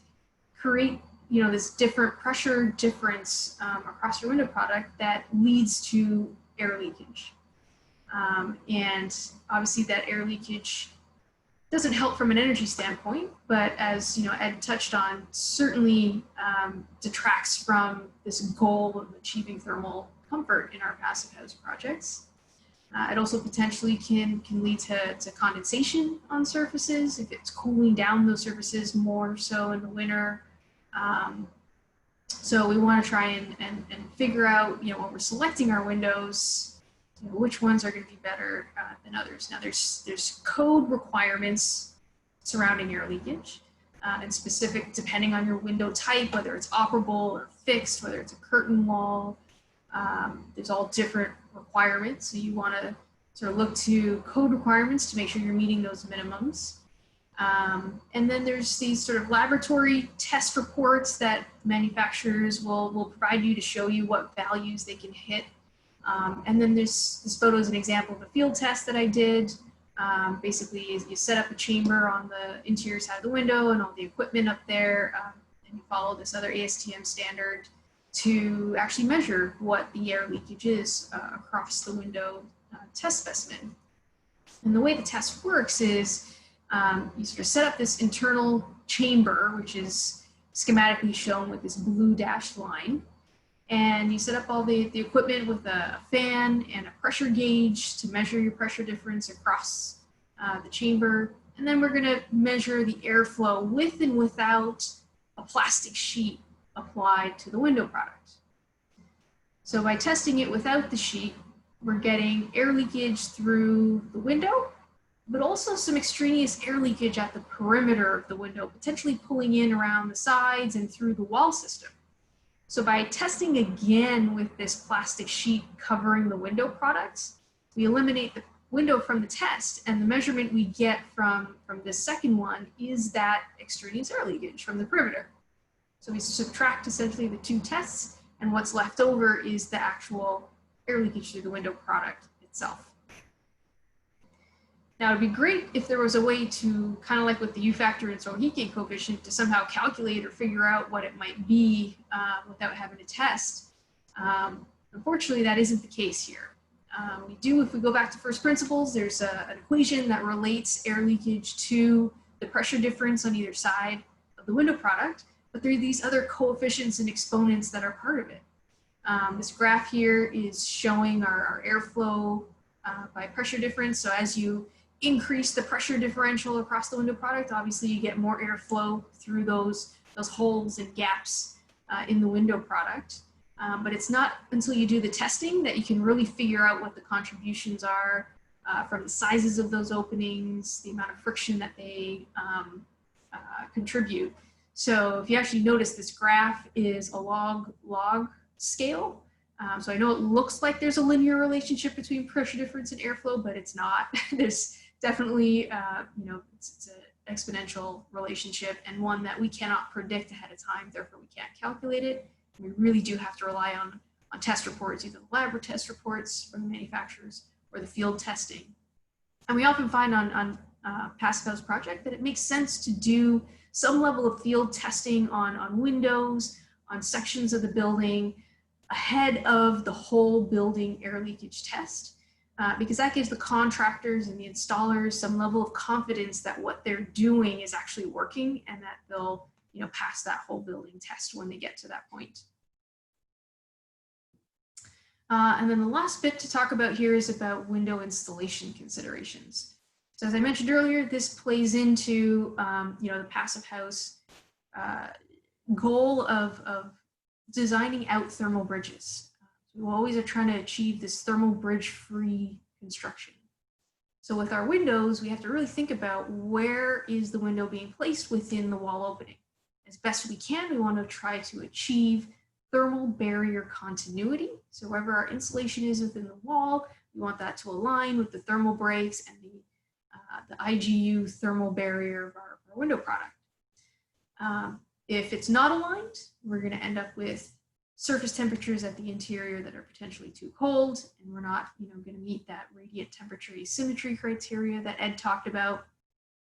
create this different pressure difference across your window product that leads to air leakage. And obviously that air leakage doesn't help from an energy standpoint, but as Ed touched on, certainly detracts from this goal of achieving thermal comfort in our passive house projects. It also potentially can lead to condensation on surfaces if it's cooling down those surfaces more so in the winter. So we want to try and figure out, when we're selecting our windows, which ones are going to be better than others. Now there's code requirements surrounding air leakage, and specific depending on your window type, whether it's operable or fixed, whether it's a curtain wall. There's all different requirements. So you want to sort of look to code requirements to make sure you're meeting those minimums. And then there's these sort of laboratory test reports that manufacturers will provide you to show you what values they can hit. And then this photo is an example of a field test that I did. Basically, you set up a chamber on the interior side of the window and all the equipment up there, and you follow this other ASTM standard to actually measure what the air leakage is across the window test specimen. And the way the test works is you sort of set up this internal chamber, which is schematically shown with this blue dashed line. And you set up all the equipment with a fan and a pressure gauge to measure your pressure difference across the chamber. And then we're going to measure the airflow with and without a plastic sheet applied to the window product. So by testing it without the sheet, we're getting air leakage through the window, but also some extraneous air leakage at the perimeter of the window, potentially pulling in around the sides and through the wall system. So by testing again with this plastic sheet covering the window products, we eliminate the window from the test, and the measurement we get from this second one is that extraneous air leakage from the perimeter. So we subtract essentially the two tests, and what's left over is the actual air leakage through the window product itself. Now, it'd be great if there was a way to, kind of like with the U factor and Saldanha coefficient, to somehow calculate or figure out what it might be without having to test. Unfortunately, that isn't the case here. We do, if we go back to first principles, there's an equation that relates air leakage to the pressure difference on either side of the window product, but there are these other coefficients and exponents that are part of it. This graph here is showing our airflow by pressure difference. So as you increase the pressure differential across the window product, obviously you get more airflow through those holes and gaps in the window product. But it's not until you do the testing that you can really figure out what the contributions are from the sizes of those openings, the amount of friction that they contribute. So if you actually notice, this graph is a log scale. So I know it looks like there's a linear relationship between pressure difference and airflow, but it's not. There's definitely, it's an exponential relationship, and one that we cannot predict ahead of time, therefore we can't calculate it. We really do have to rely on test reports, either the lab or test reports from the manufacturers or the field testing. And we often find on passive house project that it makes sense to do some level of field testing on windows, on sections of the building, ahead of the whole building air leakage test, because that gives the contractors and the installers some level of confidence that what they're doing is actually working, and that they'll pass that whole building test when they get to that point. And then the last bit to talk about here is about window installation considerations. So as I mentioned earlier, this plays into the passive house goal of designing out thermal bridges. We always are trying to achieve this thermal bridge-free construction. So with our windows, we have to really think about where is the window being placed within the wall opening. as best we can, we want to try to achieve thermal barrier continuity. So wherever our insulation is within the wall, we want that to align with the thermal breaks and the IGU thermal barrier of our window product. If it's not aligned, we're going to end up with surface temperatures at the interior that are potentially too cold, and we're not, going to meet that radiant temperature asymmetry criteria that Ed talked about.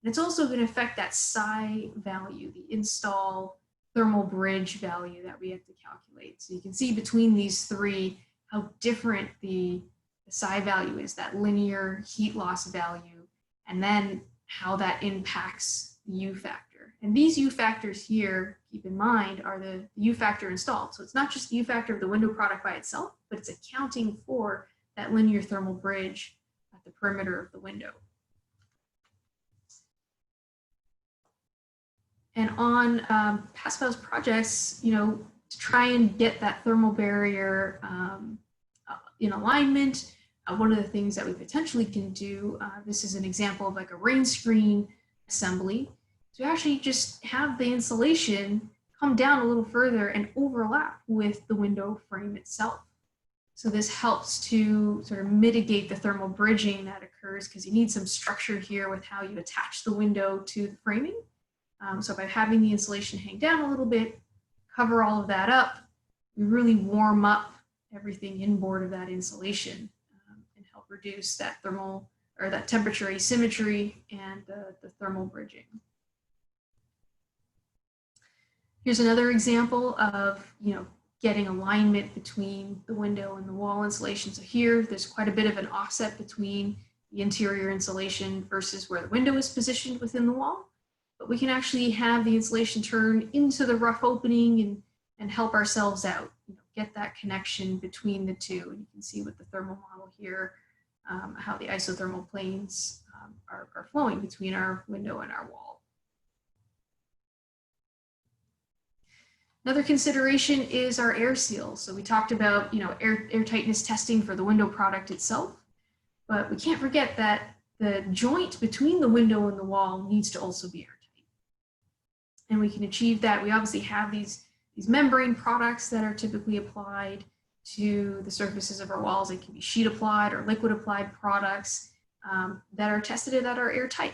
And it's also going to affect that psi value, the install thermal bridge value that we have to calculate. So you can see between these three how different the psi value is, that linear heat loss value, and then how that impacts the U factor. And these U factors here, keep in mind, are the U factor installed. So it's not just the U factor of the window product by itself, but it's accounting for that linear thermal bridge at the perimeter of the window. And on Pascal's projects, to try and get that thermal barrier in alignment, one of the things that we potentially can do, this is an example of like a rain screen assembly, to actually just have the insulation come down a little further and overlap with the window frame itself. So this helps to sort of mitigate the thermal bridging that occurs, because you need some structure here with how you attach the window to the framing. So by having the insulation hang down a little bit, cover all of that up, we really warm up everything inboard of that insulation and help reduce that thermal or that temperature asymmetry and the thermal bridging. Here's another example of, getting alignment between the window and the wall insulation. So here, there's quite a bit of an offset between the interior insulation versus where the window is positioned within the wall. But we can actually have the insulation turn into the rough opening and help ourselves out, get that connection between the two. And you can see with the thermal model here, how the isothermal planes are flowing between our window and our wall. Another consideration is our air seal. So we talked about, air tightness testing for the window product itself, but we can't forget that the joint between the window and the wall needs to also be airtight. And we can achieve that. We obviously have these membrane products that are typically applied to the surfaces of our walls. It can be sheet applied or liquid applied products that are tested that are airtight.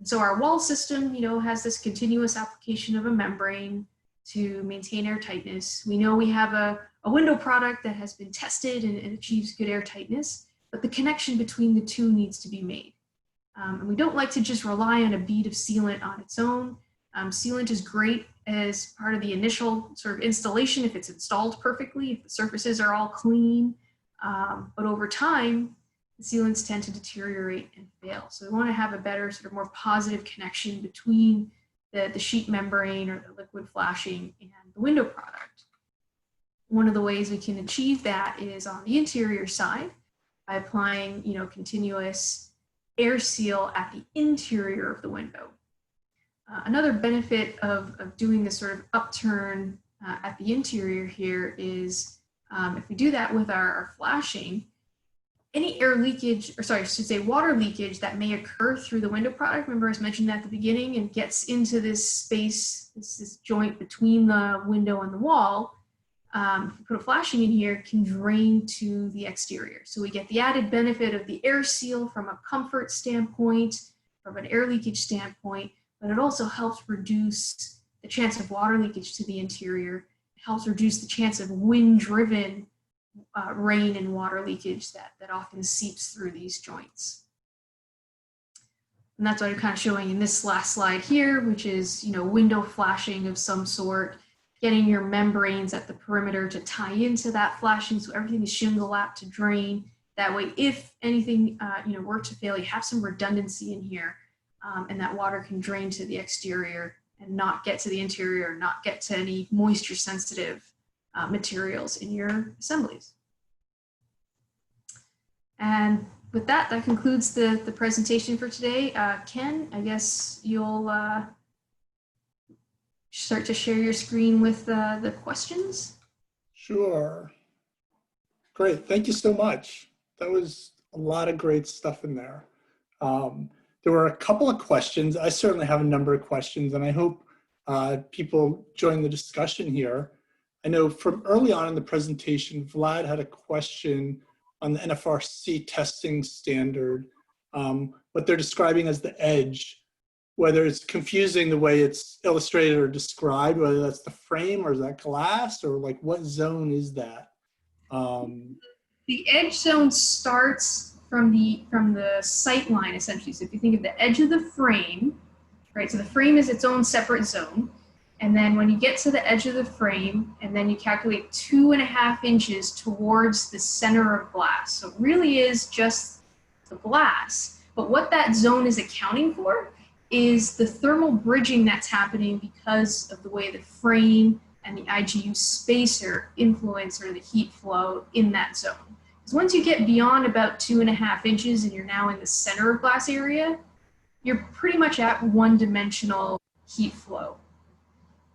And so our wall system, has this continuous application of a membrane to maintain air tightness. We know we have a window product that has been tested and achieves good air tightness, but the connection between the two needs to be made. And we don't like to just rely on a bead of sealant on its own. Sealant is great as part of the initial sort of installation if it's installed perfectly, if the surfaces are all clean, but over time, the sealants tend to deteriorate and fail. So we want to have a better, sort of more positive connection between the sheet membrane or the liquid flashing and the window product. One of the ways we can achieve that is on the interior side by applying, continuous air seal at the interior of the window. Another benefit of doing this sort of upturn at the interior here is if we do that with our flashing, any air leakage, or sorry, I should say water leakage that may occur through the window product, remember I was mentioned at the beginning, and gets into this space, this joint between the window and the wall, if we put a flashing in here, can drain to the exterior. So we get the added benefit of the air seal from a comfort standpoint, from an air leakage standpoint, but it also helps reduce the chance of water leakage to the interior. It helps reduce the chance of wind-driven rain and water leakage that often seeps through these joints. And that's what I'm kind of showing in this last slide here, which is, window flashing of some sort, getting your membranes at the perimeter to tie into that flashing so everything is shingle lapped to drain. That way, if anything, were to fail, you have some redundancy in here, and that water can drain to the exterior and not get to the interior, not get to any moisture sensitive materials in your assemblies. And with that, that concludes the presentation for today. Ken, I guess you'll start to share your screen with the questions. Sure. Great. Thank you so much. That was a lot of great stuff in there. There were a couple of questions. I certainly have a number of questions, and I hope people join the discussion here. I know from early on in the presentation, Vlad had a question on the NFRC testing standard, what they're describing as the edge, whether it's confusing the way it's illustrated or described, whether that's the frame or is that glass, or like what zone is that? The edge zone starts from the sight line, essentially. So if you think of the edge of the frame, right? So the frame is its own separate zone. And then when you get to the edge of the frame, and then you calculate 2.5 inches towards the center of glass. So it really is just the glass. But what that zone is accounting for is the thermal bridging that's happening because of the way the frame and the IGU spacer influence or the heat flow in that zone. Because once you get beyond about 2.5 inches and you're now in the center of glass area, you're pretty much at one-dimensional heat flow.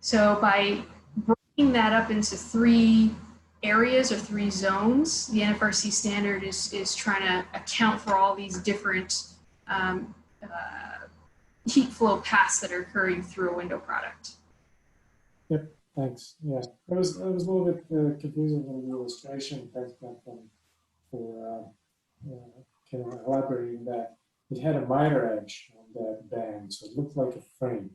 So by breaking that up into 3 areas or 3 zones, the NFRC standard is trying to account for all these different heat flow paths that are occurring through a window product. Yep, thanks. Yeah, it was a little bit confusing in the illustration. Thanks, Ben, for kind of elaborating that. It had a minor edge on that band, so it looked like a frame,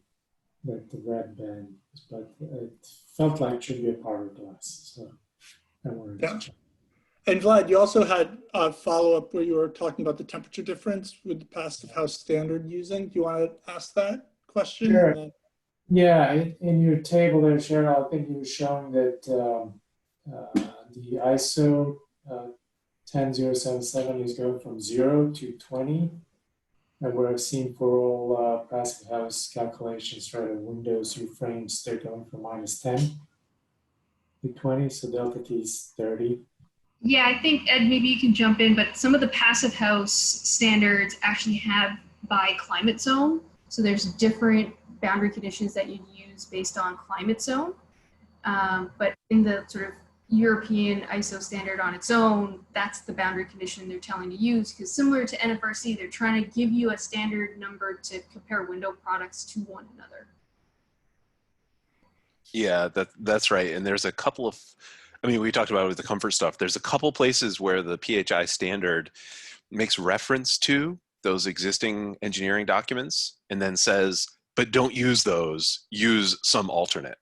that the red band, but it felt like it should be a part of glass. So I wanted to check. And Vlad, you also had a follow-up where you were talking about the temperature difference with the passive house standard using. Do you want to ask that question? Sure. Yeah, in your table there, Cheryl, I think you were showing that the ISO 10077 is going from 0 to 20. And we're seeing for all passive house calculations, right, of windows, your frames, they're going from -10 to 20, so delta T is 30. Yeah, I think, Ed, maybe you can jump in, but some of the passive house standards actually have by climate zone. So there's different boundary conditions that you'd use based on climate zone. But in the sort of European ISO standard on its own, that's the boundary condition they're telling you to use, because similar to NFRC, they're trying to give you a standard number to compare window products to one another. Yeah, that's right. And there's a couple of, I mean, we talked about it with the comfort stuff. There's a couple places where the PHI standard makes reference to those existing engineering documents and then says, but don't use those, use some alternate.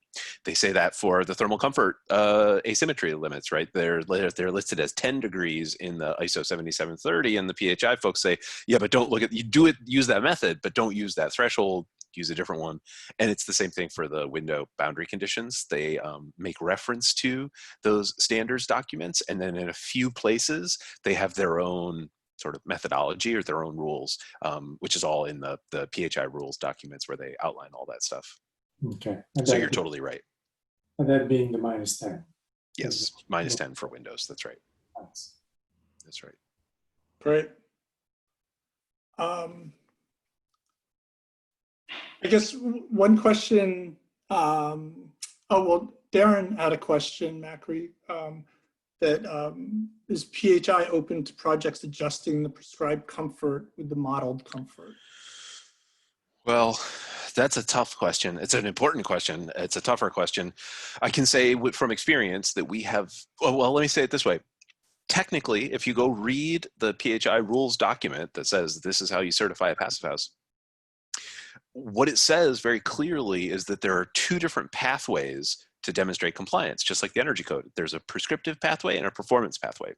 They say that for the thermal comfort asymmetry limits, right? They're listed as 10 degrees in the ISO 7730, and the PHI folks say, yeah, but don't look at, you do it, use that method, but don't use that threshold, use a different one. And it's the same thing for the window boundary conditions. They make reference to those standards documents, and then in a few places, they have their own sort of methodology or their own rules, which is all in the PHI rules documents where they outline all that stuff. Okay. So you're totally right. And that being the -10. Yes, -10 for Windows. That's right. Thanks. That's right. Great. I guess one question, oh, well, Darren had a question, Macri, that is PHI open to projects adjusting the prescribed comfort with the modeled comfort? Well, that's a tough question. It's an important question. It's a tougher question. I can say from experience that we have, well, let me say it this way. Technically, if you go read the PHI rules document that says this is how you certify a passive house, what it says very clearly is that there are 2 different pathways to demonstrate compliance, just like the energy code. There's a prescriptive pathway and a performance pathway.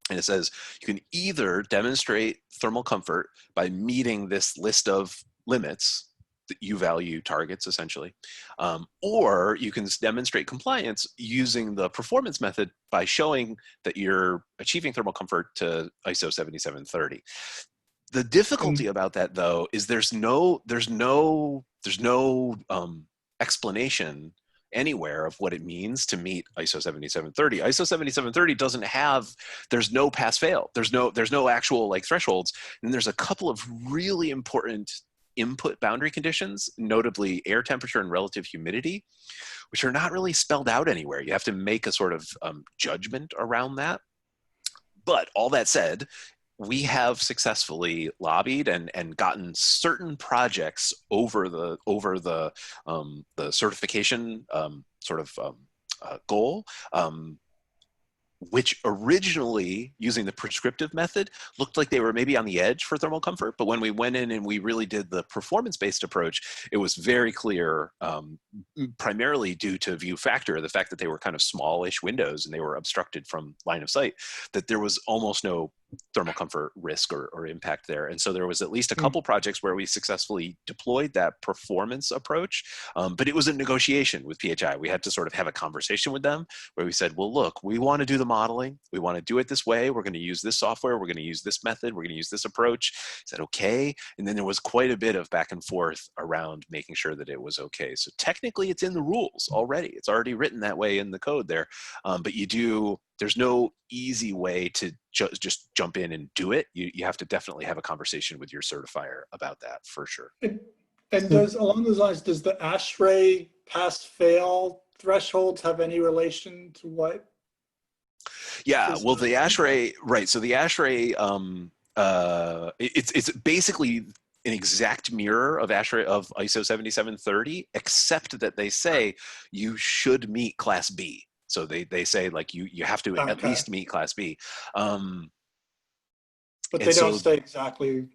And it says you can either demonstrate thermal comfort by meeting this list of limits, that U value targets essentially, or you can demonstrate compliance using the performance method by showing that you're achieving thermal comfort to ISO 7730. The difficulty about that, though, is there's no explanation anywhere of what it means to meet ISO 7730. ISO 7730 doesn't have, there's no pass fail. There's no actual like thresholds. And there's a couple of really important input boundary conditions, notably air temperature and relative humidity, which are not really spelled out anywhere. You have to make a sort of judgment around that. But all that said, we have successfully lobbied and gotten certain projects over the certification goal, which originally, using the prescriptive method, looked like they were maybe on the edge for thermal comfort. But when we went in and we really did the performance-based approach, it was very clear, primarily due to view factor, the fact that they were kind of smallish windows and they were obstructed from line of sight, that there was almost no thermal comfort risk or impact there. And so there was at least a couple projects where we successfully deployed that performance approach, but it was a negotiation with PHI. We had to sort of have a conversation with them where we said, well, look, we want to do the modeling. We want to do it this way. We're going to use this software. We're going to use this method. We're going to use this approach. Is that okay? And then there was quite a bit of back and forth around making sure that it was okay. So technically it's in the rules already. It's already written that way in the code there. But there's no easy way to just jump in and do it. You have to definitely have a conversation with your certifier about that for sure. And along those lines, does the ASHRAE pass-fail thresholds have any relation to what? Yeah, well, the ASHRAE, right. So the ASHRAE, it's basically an exact mirror of ASHRAE of ISO 7730, except that they say you should meet Class B. So they say like you have to at least meet Class B. But they don't say exactly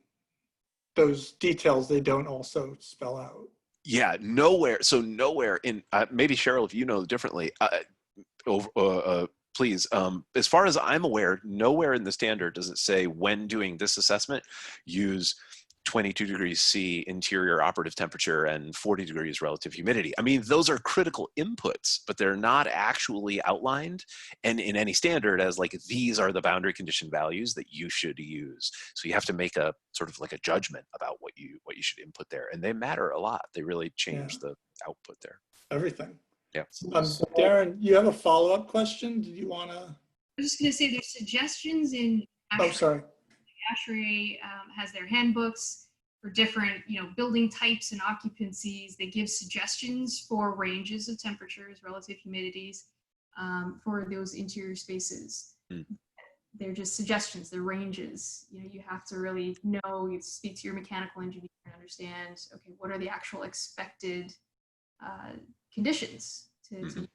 those details. They don't also spell out. Yeah, nowhere. So nowhere in maybe Cheryl, if you know differently, please. As far as I'm aware, nowhere in the standard does it say when doing this assessment, use 22 degrees C interior operative temperature and 40 degrees relative humidity. I mean, those are critical inputs, but they're not actually outlined and in any standard as like, these are the boundary condition values that you should use. So you have to make a sort of like a judgment about what you should input there. And they matter a lot. They really change the output there. Everything. Yeah. Darren, you have a follow-up question? Did you want to? I was just going to say there's suggestions in ASHRAE. Oh, sorry. ASHRAE has their handbooks for different, building types and occupancies. They give suggestions for ranges of temperatures, relative humidities for those interior spaces. They're just suggestions, they're ranges. You have to really know, you have to speak to your mechanical engineer and understand, okay, what are the actual expected conditions to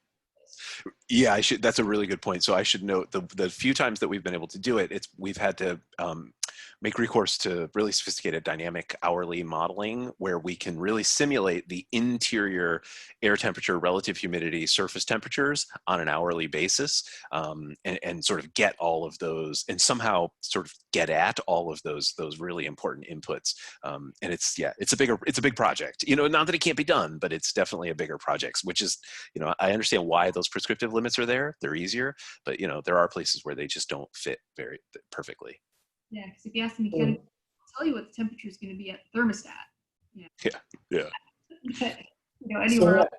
Yeah, that's a really good point. So I should note the few times that we've been able to do it, we've had to make recourse to really sophisticated dynamic hourly modeling where we can really simulate the interior air temperature, relative humidity, surface temperatures on an hourly basis, and sort of get all of those and somehow sort of get at all of those really important inputs. And it's a big project. Not that it can't be done, but it's definitely a bigger project, which is, I understand why those prescriptive limits are there. They're easier, but there are places where they just don't fit very perfectly. Yeah, because if you ask the mechanic, I'll tell you what the temperature is going to be at the thermostat. Yeah. Anywhere else.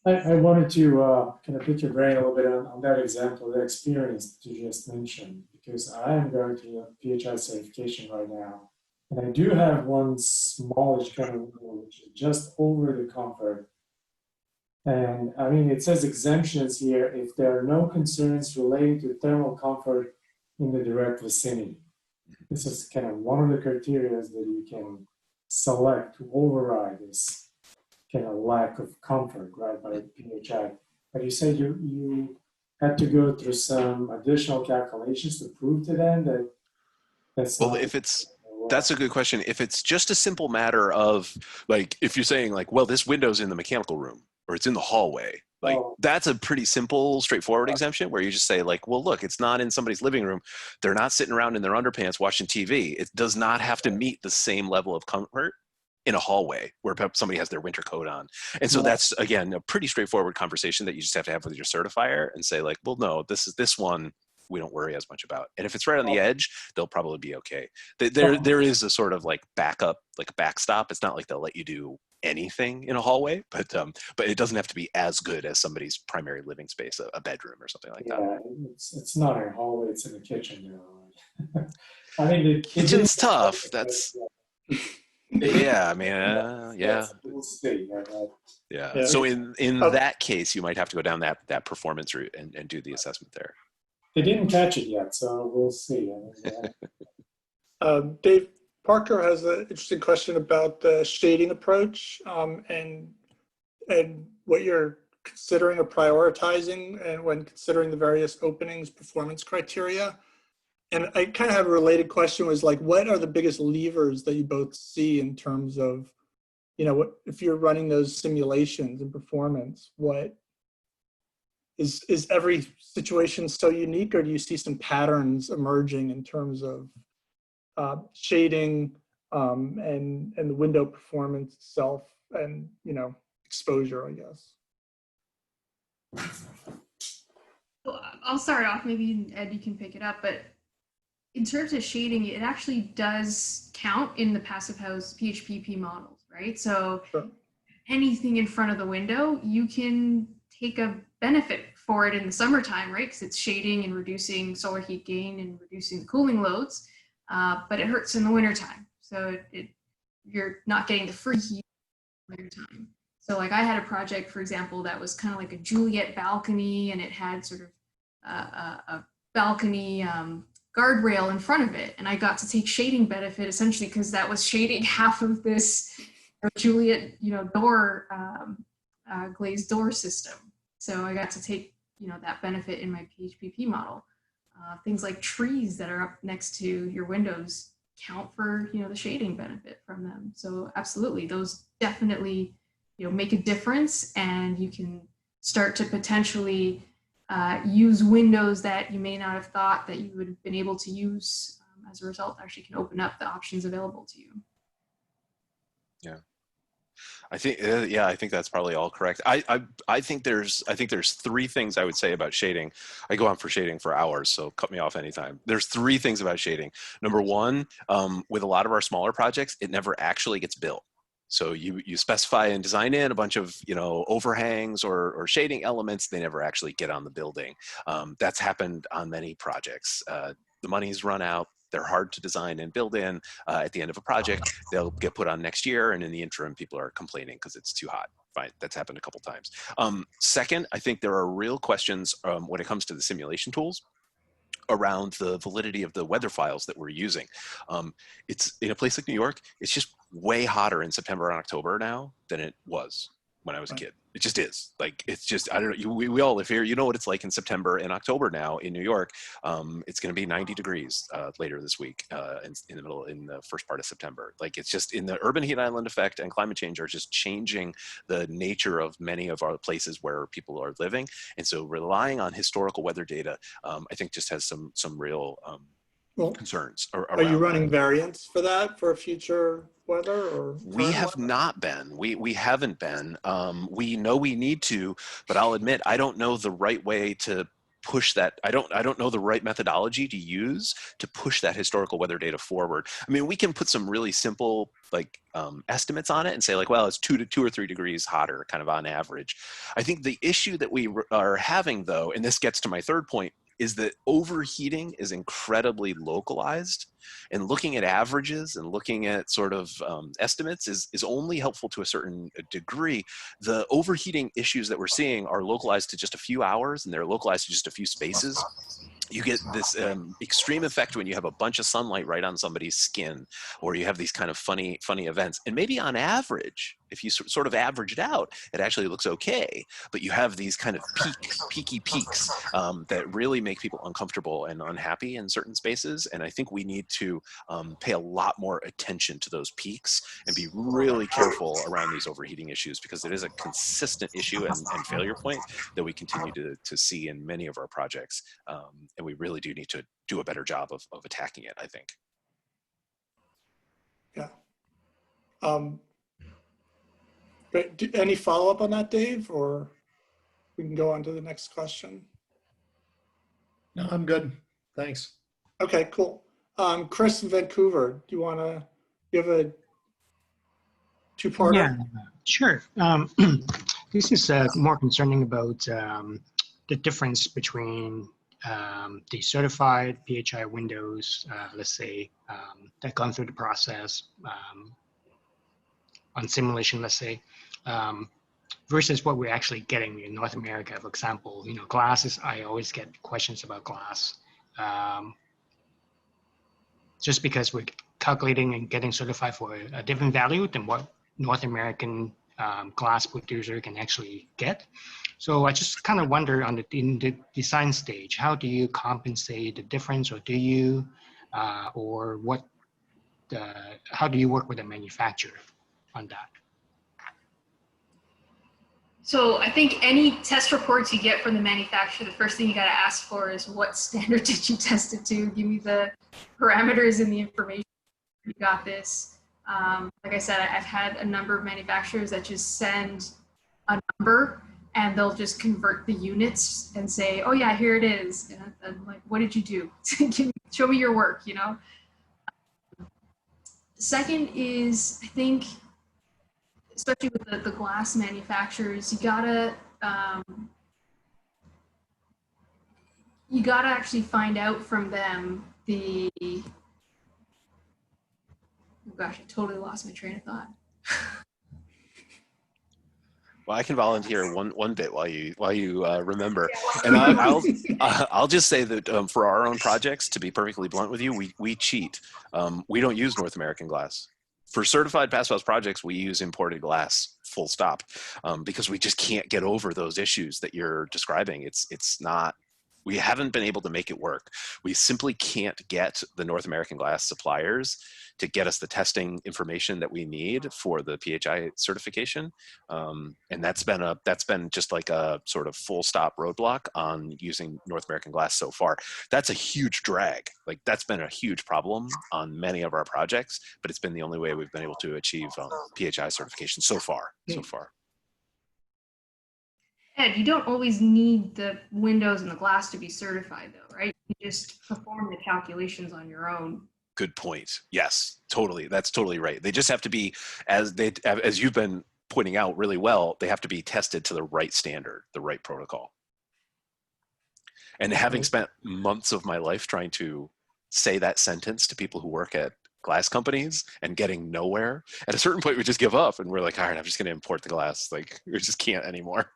I wanted to kind of pick your brain a little bit on that example, that experience that you just mentioned, because I am going through a PHI certification right now. And I do have one smallish kind of window, which is just over the comfort. And I mean, it says exemptions here if there are no concerns relating to thermal comfort in the direct vicinity. This is kind of one of the criteria that you can select to override this kind of lack of comfort, right, by PHI. But you said you had to go through some additional calculations to prove to them that that's well, that's a good question. If it's just a simple matter of like, if you're saying like, well, this window's in the mechanical room or it's in the hallway, like that's a pretty simple, straightforward exemption where you just say like, well, look, it's not in somebody's living room. They're not sitting around in their underpants watching TV. It does not have to meet the same level of comfort in a hallway where somebody has their winter coat on. And so that's, again, a pretty straightforward conversation that you just have to have with your certifier and say like, well, no, this one we don't worry as much about. And if it's right on the edge, they'll probably be okay. There is a sort of like backup, like a backstop. It's not like they'll let you do anything in a hallway, but it doesn't have to be as good as somebody's primary living space, a bedroom or something like that. Yeah, it's not in a hallway, it's in the kitchen. I mean, the kitchen's tough. That's yeah, I mean, yeah. We'll see. Yeah. So in that case, you might have to go down that performance route and do the assessment there. They didn't catch it yet, so we'll see. Dave Parker has an interesting question about the shading approach and what you're considering or prioritizing and when considering the various openings performance criteria. And I kind of have a related question was like, what are the biggest levers that you both see in terms of, you know, what if you're running those simulations and performance, what is every situation so unique, or do you see some patterns emerging in terms of shading and the window performance itself and, you know, exposure, I guess? Well, I'll start off, maybe Ed, you can pick it up, but in terms of shading, it actually does count in the passive house PHPP models, right? So Sure. anything in front of the window, you can take a benefit for it in the summertime, right? Because it's shading and reducing solar heat gain and reducing the cooling loads, but it hurts in the wintertime. So you're not getting the free heat in the wintertime. So like I had a project, for example, that was kind of like a Juliet balcony, and it had sort of a balcony guardrail in front of it. And I got to take shading benefit essentially because that was shading half of this Juliet, you know, door, glazed door system. So I got to take, you know, that benefit in my PHPP model. Things like trees that are up next to your windows count for, you know, the shading benefit from them. So absolutely, those definitely, you know, make a difference, and you can start to potentially use windows that you may not have thought that you would have been able to use. As a result, actually can open up the options available to you. Yeah. I think yeah, I think that's probably all correct. I think there's three things I would say about shading. I go on for shading for hours, so cut me off anytime. There's three things about shading. Number one, with a lot of our smaller projects, it never actually gets built. So you specify and design in a bunch of, you know, overhangs or shading elements. They never actually get on the building. That's happened on many projects. The money's run out. They're hard to design and build in. At the end of a project, they'll get put on next year, and in the interim, people are complaining because it's too hot. Fine, that's happened a couple times. Second, I think there are real questions when it comes to the simulation tools around the validity of the weather files that we're using. It's in a place like New York, it's just way hotter in September and October now than it was when I was a kid. It just is. Like, it's just, I don't know, we all live here. You know what it's like in September and October now in New York. It's going to be 90 degrees later this week in the first part of September. Like, it's just in the urban heat island effect and climate change are just changing the nature of many of our places where people are living. And so relying on historical weather data, I think just has some real concerns. Are you running variants for that for future weather, or we have not been. We haven't been. We know we need to, but I'll admit I don't know the right way to push that. I don't know the right methodology to use to push that historical weather data forward. I mean, we can put some really simple like estimates on it and say like, well, it's 2 or 3 degrees hotter kind of on average. I think the issue that we are having though, and this gets to my third point, is that overheating is incredibly localized, and looking at averages and looking at sort of estimates is only helpful to a certain degree. The overheating issues that we're seeing are localized to just a few hours, and they're localized to just a few spaces. You get this extreme effect when you have a bunch of sunlight right on somebody's skin, or you have these kind of funny events. And maybe on average, if you sort of average it out, it actually looks okay. But you have these kind of peaky peaks that really make people uncomfortable and unhappy in certain spaces. And I think we need to pay a lot more attention to those peaks and be really careful around these overheating issues, because it is a consistent issue and failure point that we continue to see in many of our projects. And we really do need to do a better job of attacking it, I think. Yeah. But any follow-up on that, Dave, or we can go on to the next question? No, I'm good. Thanks. Okay, cool. Chris in Vancouver, do you have a two-parter? Yeah, sure. This is more concerning about the difference between the certified PHI windows, let's say, that gone through the process on simulation, let's say, versus what we're actually getting in North America. For example, you know, glasses, I always get questions about glass. just because we're calculating and getting certified for a different value than what North American glass producer can actually get. So I just kind of wonder in the design stage, how do you compensate the difference, or do you, or what, how do you work with the manufacturer on that? So I think any test reports you get from the manufacturer, the first thing you got to ask for is what standard did you test it to? Give me the parameters and the information. You got this. Like I said, I've had a number of manufacturers that just send a number and they'll just convert the units and say, oh yeah, here it is. And I'm like, what did you do? Show me your work, you know? Second is, I think, especially with the glass manufacturers, you gotta actually find out from them the, oh gosh, I totally lost my train of thought. Well, I can volunteer one bit while you remember, and I'll just say that for our own projects, to be perfectly blunt with you, we cheat. We don't use North American glass. For certified pass-pass projects, we use imported glass, full stop, because we just can't get over those issues that you're describing. It's not. We haven't been able to make it work. We simply can't get the North American glass suppliers to get us the testing information that we need for the PHI certification. And that's been just like a sort of full stop roadblock on using North American glass so far. That's a huge drag. Like that's been a huge problem on many of our projects, but it's been the only way we've been able to achieve PHI certification so far. Ed, you don't always need the windows and the glass to be certified though, right? You just perform the calculations on your own. Good point. Yes, totally. That's totally right. They just have to be, as you've been pointing out really well, they have to be tested to the right standard, the right protocol. And having spent months of my life trying to say that sentence to people who work at glass companies and getting nowhere, at a certain point we just give up and we're like, all right, I'm just going to import the glass. Like we just can't anymore.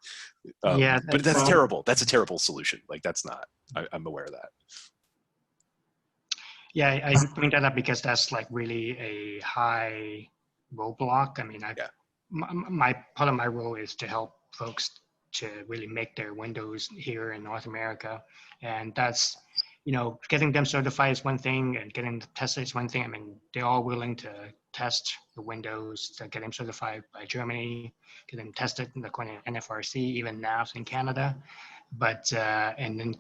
Yeah, but that's terrible. That's a terrible solution. Like that's not, I'm aware of that. Yeah, I bring that up because that's like really a high roadblock. I mean, my part of my role is to help folks to really make their windows here in North America, and that's, you know, getting them certified is one thing, and getting them tested is one thing. I mean, they're all willing to test the windows to get them certified by Germany, get them tested according to NFRC, even NAFs in Canada, but and then,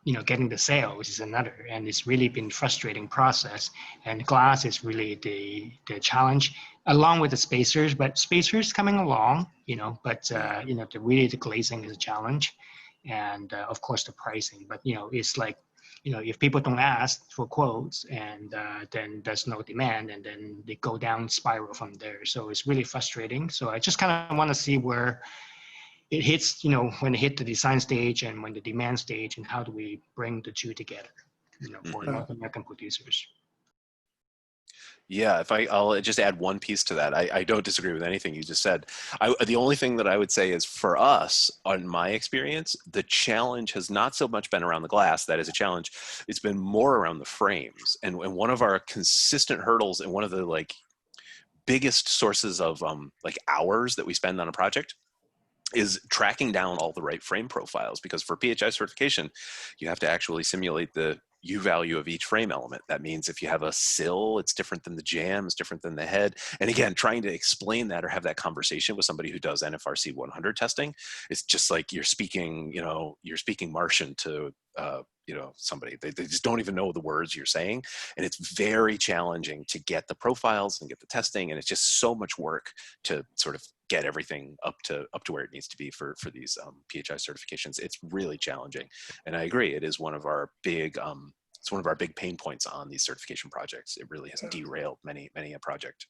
you know, getting the sales is another, and it's really been frustrating process. And glass is really the challenge, along with the spacers. But spacers coming along, you know. But you know, the glazing is a challenge, and of course the pricing. But you know, it's like, you know, if people don't ask for quotes, and then there's no demand, and then they go down spiral from there. So it's really frustrating. So I just kind of want to see where it hits, you know, when it hit the design stage and when the demand stage, and how do we bring the two together, you know, for North American producers. Yeah, I'll just add one piece to that. I don't disagree with anything you just said. The only thing that I would say is, for us, on my experience, the challenge has not so much been around the glass. That is a challenge. It's been more around the frames. And one of our consistent hurdles, and one of the like biggest sources of like hours that we spend on a project, is tracking down all the right frame profiles, because for PHI certification, you have to actually simulate the U value of each frame element. That means if you have a sill, it's different than the jam, it's different than the head. And again, trying to explain that or have that conversation with somebody who does NFRC 100 testing, it's just like you're speaking, you know, you're speaking Martian to, you know, somebody. They just don't even know the words you're saying. And it's very challenging to get the profiles and get the testing. And it's just so much work to sort of get everything up to where it needs to be for these PHI certifications. It's really challenging. And I agree, it is one of our big, it's one of our big pain points on these certification projects. It really has derailed many a project.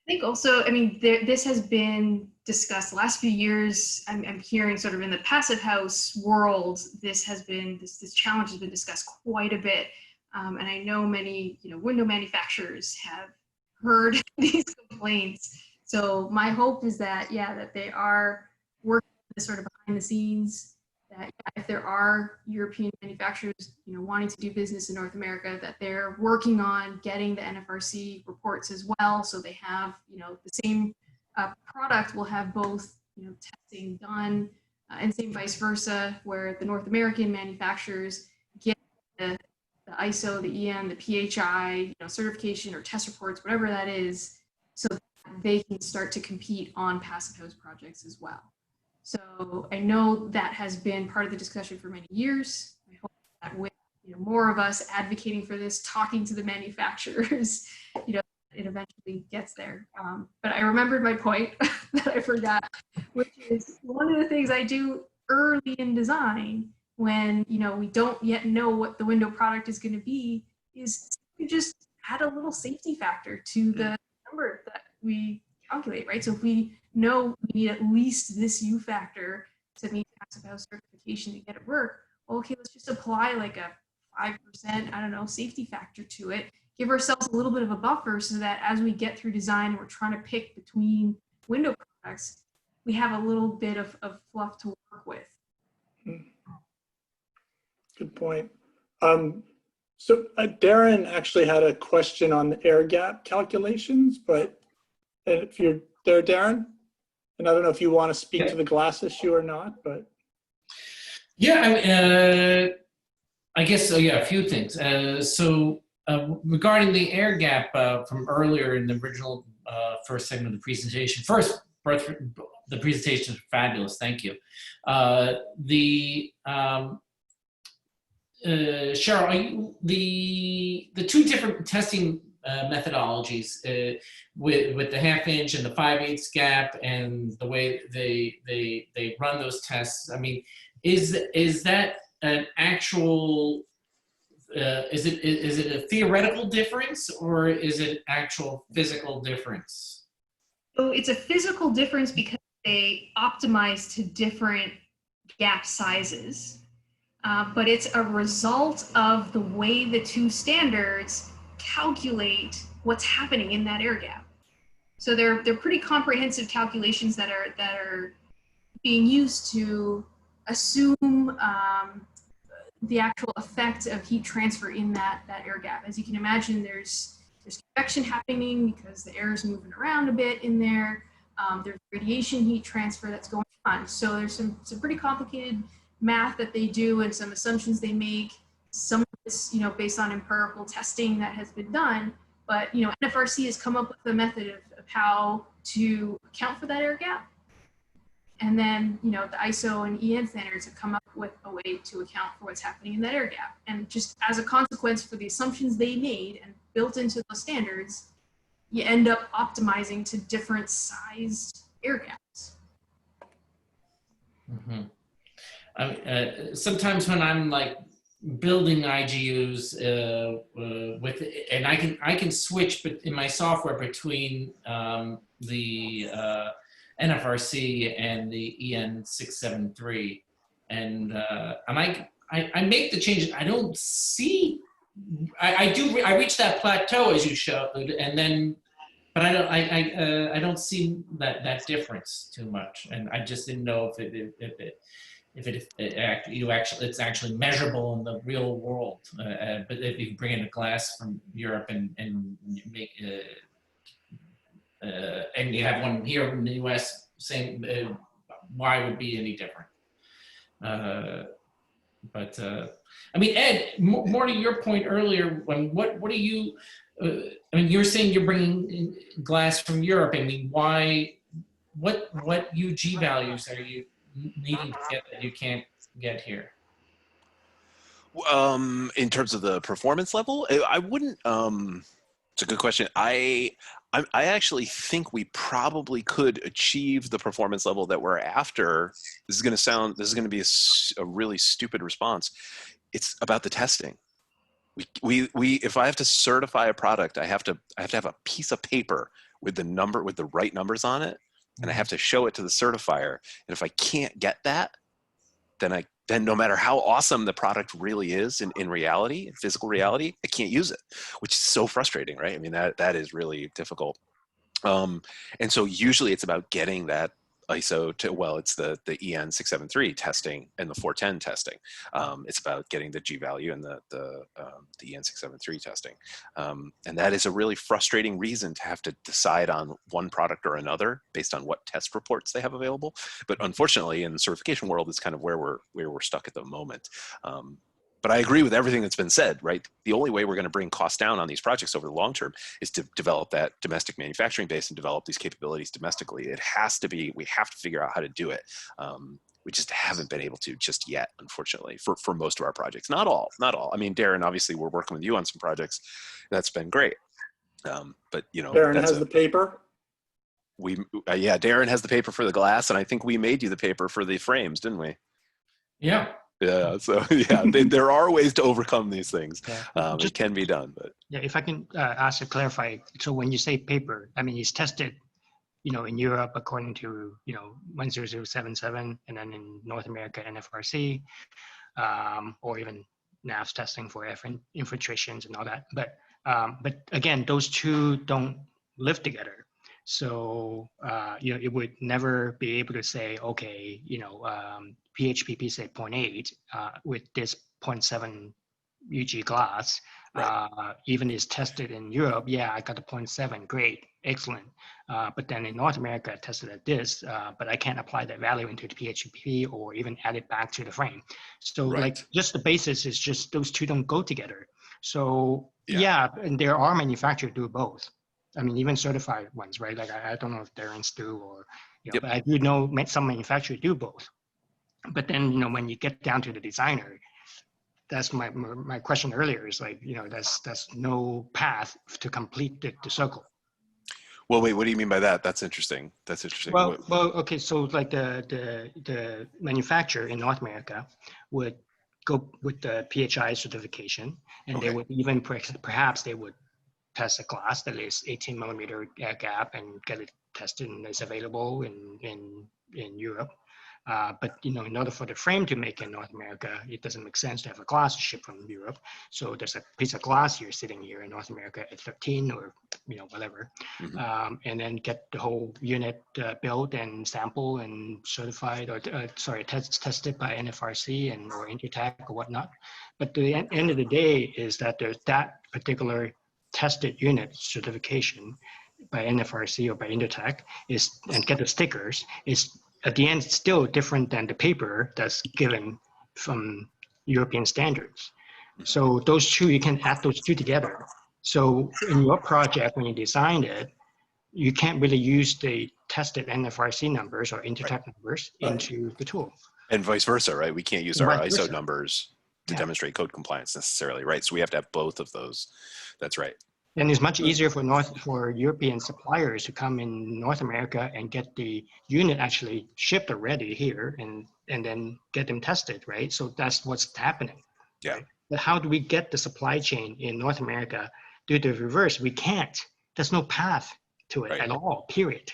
I think also, I mean, this has been discussed the last few years. I'm hearing sort of in the passive house world, this challenge has been discussed quite a bit. And I know many, you know, window manufacturers have heard these complaints. So my hope is that, yeah, that they are working sort of behind the scenes, that if there are European manufacturers, wanting to do business in North America, that they're working on getting the NFRC reports as well, so they have, the same product will have both, testing done, and same vice versa, where the North American manufacturers get the ISO, the EN, the PHI, certification or test reports, whatever that is, so that they can start to compete on passive house projects as well. So I know that has been part of the discussion for many years. I hope that with more of us advocating for this, talking to the manufacturers, it eventually gets there. But I remembered my point that I forgot, which is one of the things I do early in design when we don't yet know what the window product is going to be, is you just add a little safety factor to the number that we calculate, right? So if we know we need at least this U factor to meet passive house certification to get it work, well, okay, let's just apply like a 5%, I don't know, safety factor to it, give ourselves a little bit of a buffer so that as we get through design and we're trying to pick between window products, we have a little bit of fluff to work with. Good point. So Darren actually had a question on the air gap calculations, but if you're there, Darren, and I don't know if you want to speak to the glass issue or not, but. Yeah, I guess so. Yeah, a few things. Regarding the air gap from earlier in the original first segment of the presentation, the presentation is fabulous. Thank you. Cheryl, the two different testing methodologies with the 1/2 inch and the 5/8 gap and the way they run those tests. I mean, is that an actual is it a theoretical difference or is it actual physical difference? So it's a physical difference because they optimize to different gap sizes, but it's a result of the way the two standards calculate what's happening in that air gap. So they're pretty comprehensive calculations that are being used to assume the actual effect of heat transfer in that air gap. As you can imagine, there's convection happening because the air is moving around a bit in there. There's radiation heat transfer that's going on. So there's some pretty complicated math that they do and some assumptions they make. Some of this, based on empirical testing that has been done, but NFRC has come up with a method of how to account for that air gap. And then, the ISO and EN standards have come up with a way to account for what's happening in that air gap. And just as a consequence for the assumptions they made and built into those standards, you end up optimizing to different sized air gaps. Mm-hmm. Sometimes when I'm like building IGUs and I can switch, but in my software between the NFRC and the EN673, and I make the changes. I don't see. I reach that plateau as you showed, and then, but I don't see that difference too much, and I just didn't know it's actually measurable in the real world. But if you bring in a glass from Europe and make and you have one here in the U.S., same, why would be any different? I mean, Ed, more to your point earlier, what are you? I mean, you're saying you're bringing in glass from Europe. I mean, why? What UG values are you needing to get that you can't get here? In terms of the performance level, I wouldn't. It's a good question. I actually think we probably could achieve the performance level that we're after. This is going to be a really stupid response. It's about the testing. If I have to certify a product, I have to have a piece of paper with the right numbers on it, and I have to show it to the certifier. And if I can't get that, then no matter how awesome the product really is in reality, in physical reality, I can't use it, which is so frustrating, right? I mean, that is really difficult. And so usually it's about getting that ISO to, well, it's the EN 673 testing and the 410 testing. It's about getting the G value and the EN 673 testing. And that is a really frustrating reason to have to decide on one product or another based on what test reports they have available. But unfortunately, in the certification world, it's kind of where we're stuck at the moment. But I agree with everything that's been said, right? The only way we're going to bring costs down on these projects over the long term is to develop that domestic manufacturing base and develop these capabilities domestically. It has to be, we have to figure out how to do it. We just haven't been able to just yet, unfortunately, for most of our projects. Not all. I mean, Darren, obviously we're working with you on some projects. That's been great. But you know, Darren has the paper. Yeah, Darren has the paper for the glass, and I think we made you the paper for the frames, didn't we? Yeah. Yeah, so yeah, there are ways to overcome these things. Yeah. It can be done, but Yeah, if I can ask to clarify. So when you say paper, I mean, it's tested, you know, in Europe according to, you know, 10077, and then in North America, NFRC, or even NAVS testing for infiltrations and all that. But again, those two don't live together. So, you know, it would never be able to say, okay, you know, PHPP say 0.8 with this 0.7 UG glass, right. Even is tested in Europe. Yeah, I got a 0.7, great, excellent. But then in North America, I tested at this, but I can't apply that value into the PHPP or even add it back to the frame. So Right. like just the basis is just those two don't go together. So yeah, and there are manufacturers do both. I mean, even certified ones, right? Like I don't know if Darren's do or, you know, Yep. but I do know some manufacturers do both. But then, you know, when you get down to the designer, that's my question earlier is like, you know, that's no path to complete the circle. Well, wait, what do you mean by that? That's interesting. That's interesting. Well, okay. So like the manufacturer in North America would go with the PHI certification, and Okay. they would even perhaps they would test a glass that is 18 millimeter gap and get it tested and is available in Europe. But you know, in order for the frame to make in North America, it doesn't make sense to have a glass shipped from Europe. So there's a piece of glass here sitting here in North America at 13 or, you know, whatever, and then get the whole unit built and sampled and certified, or tested by NFRC and or Intertech or whatnot. But the end of the day is that there's that particular tested unit certification by NFRC or by Intertech is, and get the stickers, is at the end still different than the paper that's given from European standards. So those two, you can add those two together. So in your project, when you designed it, you can't really use the tested NFRC numbers or Intertech numbers into the tool. And vice versa, right? We can't use our ISO numbers to Yeah. demonstrate code compliance necessarily, right? So we have to have both of those. That's right. And it's much easier for European suppliers to come in North America and get the unit actually shipped already here and then get them tested, right? So that's what's happening. Yeah. Right? But how do we get the supply chain in North America do the reverse? We can't. There's no path to it at all, period.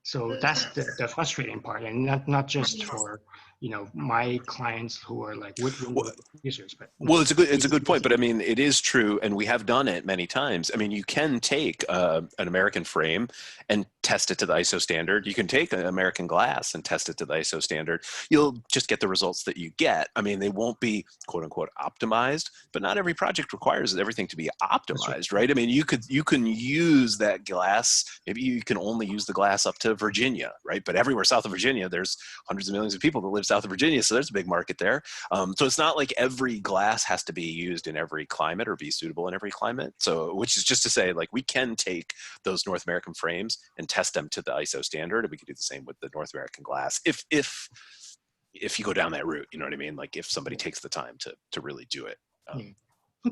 So that's the frustrating part, and not just for, you know, my clients who are like wood window users, but well, it's a good point. But I mean, it is true, and we have done it many times. I mean, you can take an American frame and test it to the ISO standard. You can take an American glass and test it to the ISO standard. You'll just get the results that you get. I mean, they won't be quote unquote optimized, but not every project requires everything to be optimized, right? I mean, you can use that glass. Maybe you can only use the glass up to Virginia, right? But everywhere south of Virginia, there's hundreds of millions of people that live south of Virginia, so there's a big market there. So it's not like every glass has to be used in every climate or be suitable in every climate. So, which is just to say, like, we can take those North American frames and test them to the ISO standard, and we can do the same with the North American glass if you go down that route. You know what I mean? Like if somebody takes the time to really do it. Okay.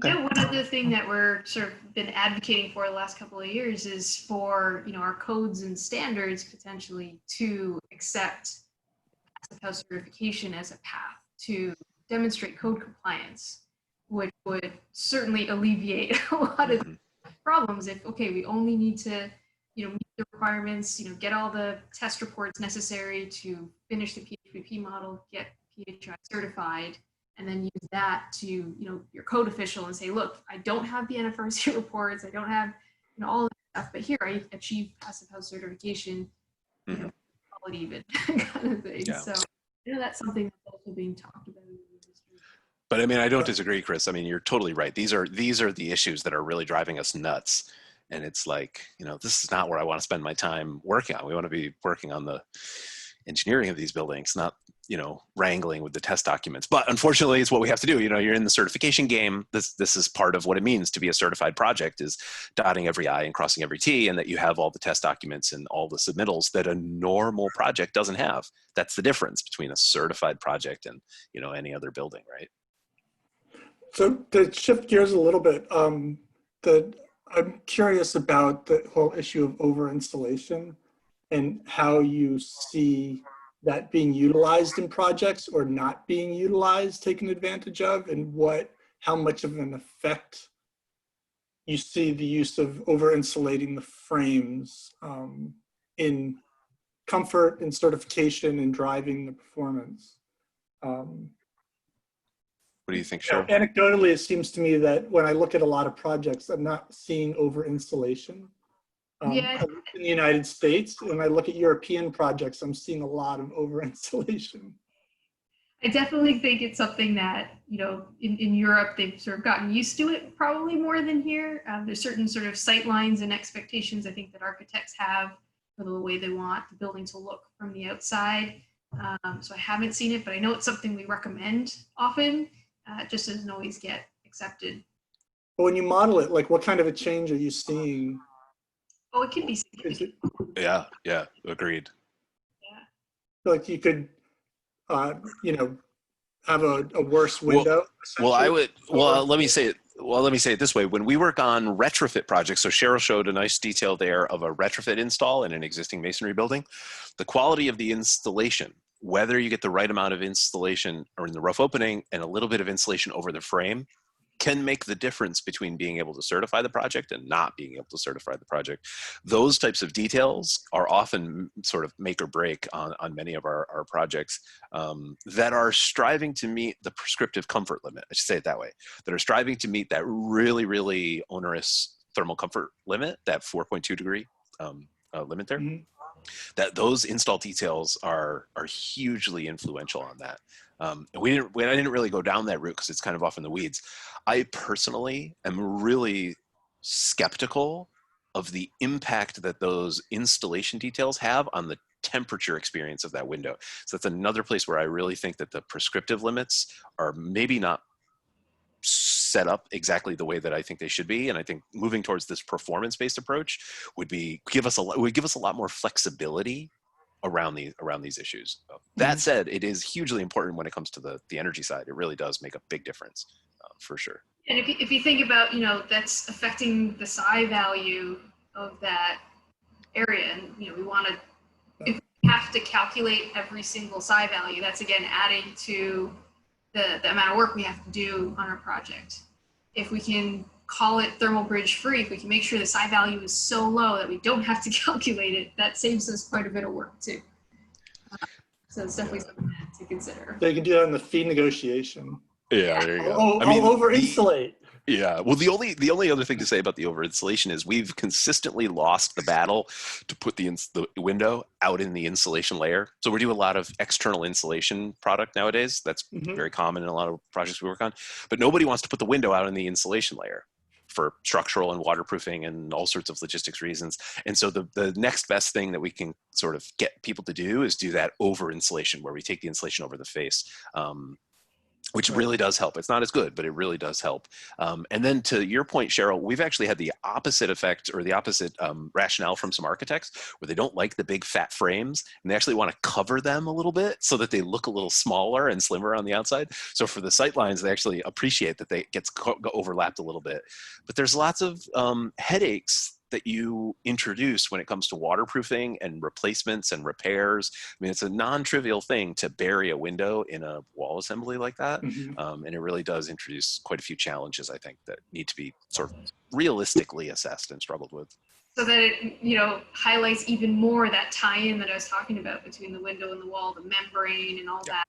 Yeah, one other thing that we're sort of been advocating for the last couple of years is for, you know, our codes and standards potentially to accept house certification as a path to demonstrate code compliance, which would certainly alleviate a lot of problems. If, okay, we only need to, you know, meet the requirements, you know, get all the test reports necessary to finish the PHPP model, get PHI certified, and then use that to, you know, your code official and say, look, I don't have the NFRC reports, I don't have, you know, all of that stuff, but here I achieved passive house certification. You know, it even kind of thing. Yeah. So that's something that's also being talked about in the industry. But I mean, I don't disagree, Chris. I mean, you're totally right. These are the issues that are really driving us nuts. And it's like, this is not where I want to spend my time working on. We want to be working on the engineering of these buildings, not, wrangling with the test documents. But unfortunately, it's what we have to do. You're in the certification game. This is part of what it means to be a certified project, is dotting every I and crossing every T, and that you have all the test documents and all the submittals that a normal project doesn't have. That's the difference between a certified project and, any other building, right? So to shift gears a little bit, I'm curious about the whole issue of over installation and how you see that being utilized in projects or not being utilized, taken advantage of, and how much of an effect you see the use of over insulating the frames in comfort and certification and driving the performance. What do you think, Cheryl? Anecdotally, it seems to me that when I look at a lot of projects, I'm not seeing over insulation. Yeah. In the United States, when I look at European projects, I'm seeing a lot of over insulation. I definitely think it's something that, in Europe, they've sort of gotten used to it probably more than here. There's certain sort of sight lines and expectations I think that architects have for the way they want the building to look from the outside. So I haven't seen it, but I know it's something we recommend often. It just doesn't always get accepted. But when you model it, like what kind of a change are you seeing? Oh, it can be significant. Yeah, agreed. Yeah. Like you could, have a worse window. Let me say it this way. When we work on retrofit projects, so Cheryl showed a nice detail there of a retrofit install in an existing masonry building. The quality of the installation, whether you get the right amount of installation or in the rough opening and a little bit of insulation over the frame, can make the difference between being able to certify the project and not being able to certify the project. Those types of details are often sort of make or break on many of our projects that are striving to meet the prescriptive comfort limit. I should say it that way, that are striving to meet that really, really onerous thermal comfort limit, that 4.2 degree limit there. Mm-hmm. That those install details are hugely influential on that. And I didn't really go down that route because it's kind of off in the weeds. I personally am really skeptical of the impact that those installation details have on the temperature experience of that window. So that's another place where I really think that the prescriptive limits are maybe not set up exactly the way that I think they should be. And I think moving towards this performance-based approach would give us a lot more flexibility around these issues. That said, it is hugely important when it comes to the energy side. It really does make a big difference, for sure. And if you think about, that's affecting the psi value of that area, and we want to, if we have to calculate every single psi value, that's again adding to the amount of work we have to do on our project. If we can call it thermal bridge free, if we can make sure the psi value is so low that we don't have to calculate it, that saves us quite a bit of work too. So it's definitely something to consider. They can do that in the fee negotiation. Yeah, there you go. I'll over insulate. Yeah. Well, the only other thing to say about the over insulation is we've consistently lost the battle to put the window out in the insulation layer. So we do a lot of external insulation product nowadays. That's very common in a lot of projects we work on. But nobody wants to put the window out in the insulation layer for structural and waterproofing and all sorts of logistics reasons. And so the next best thing that we can sort of get people to do is do that over insulation, where we take the insulation over the face. Which really does help. It's not as good, but it really does help. And then to your point, Cheryl, we've actually had the opposite effect or the opposite rationale from some architects where they don't like the big fat frames and they actually want to cover them a little bit so that they look a little smaller and slimmer on the outside. So for the sight lines, they actually appreciate that they get overlapped a little bit. But there's lots of headaches that you introduce when it comes to waterproofing and replacements and repairs. I mean, it's a non-trivial thing to bury a window in a wall assembly like that. And it really does introduce quite a few challenges, I think, that need to be sort of realistically assessed and struggled with. So that it, highlights even more that tie-in that I was talking about between the window and the wall, the membrane and all that.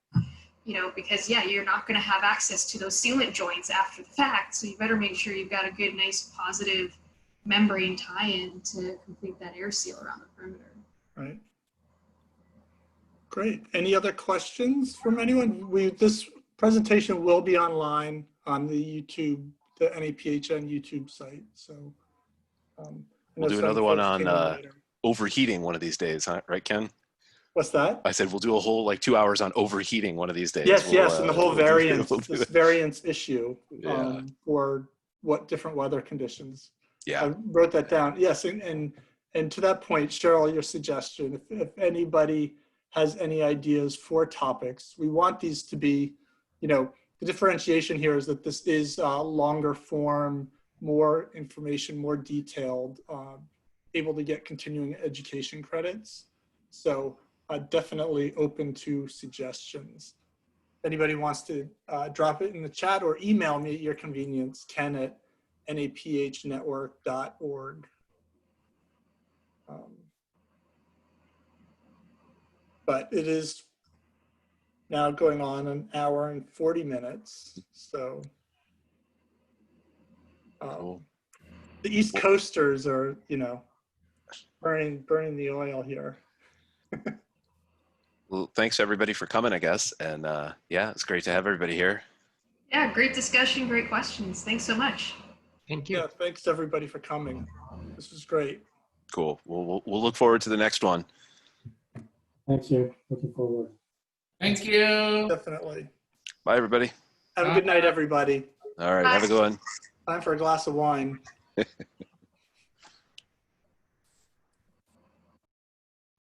Because you're not going to have access to those sealant joints after the fact. So you better make sure you've got a good, nice, positive membrane tie-in to complete that air seal around the perimeter. Right. Great. Any other questions from anyone? This presentation will be online on the YouTube, the NAPHN YouTube site. So I We'll know do some another one folks came in on later. overheating one of these days, huh? Right, Ken? What's that? I said we'll do a whole like 2 hours on overheating one of these days. Yes, We'll, yes, and the whole we'll do- variance, we'll do this that. variance issue Yeah. for what different weather conditions. Yeah. I wrote that down. Yes, and to that point, Cheryl, your suggestion, if anybody has any ideas for topics, we want these to be, you know, the differentiation here is that this is longer form, more information, more detailed, able to get continuing education credits. So definitely open to suggestions. If anybody wants to drop it in the chat or email me at your convenience, ken@naphnetwork.org. But it is now going on an hour and 40 minutes. So Cool. the East Coasters are, you know, burning the oil here. Well, thanks everybody for coming, I guess. And yeah, it's great to have everybody here. Yeah, great discussion, great questions. Thanks so much. Thank you. Yeah, thanks everybody for coming. This was great. Cool. We'll look forward to the next one. Thank you. Looking forward. Thank you. Definitely. Bye, everybody. Have a good night, everybody. All right. Have a good one. Time for a glass of wine.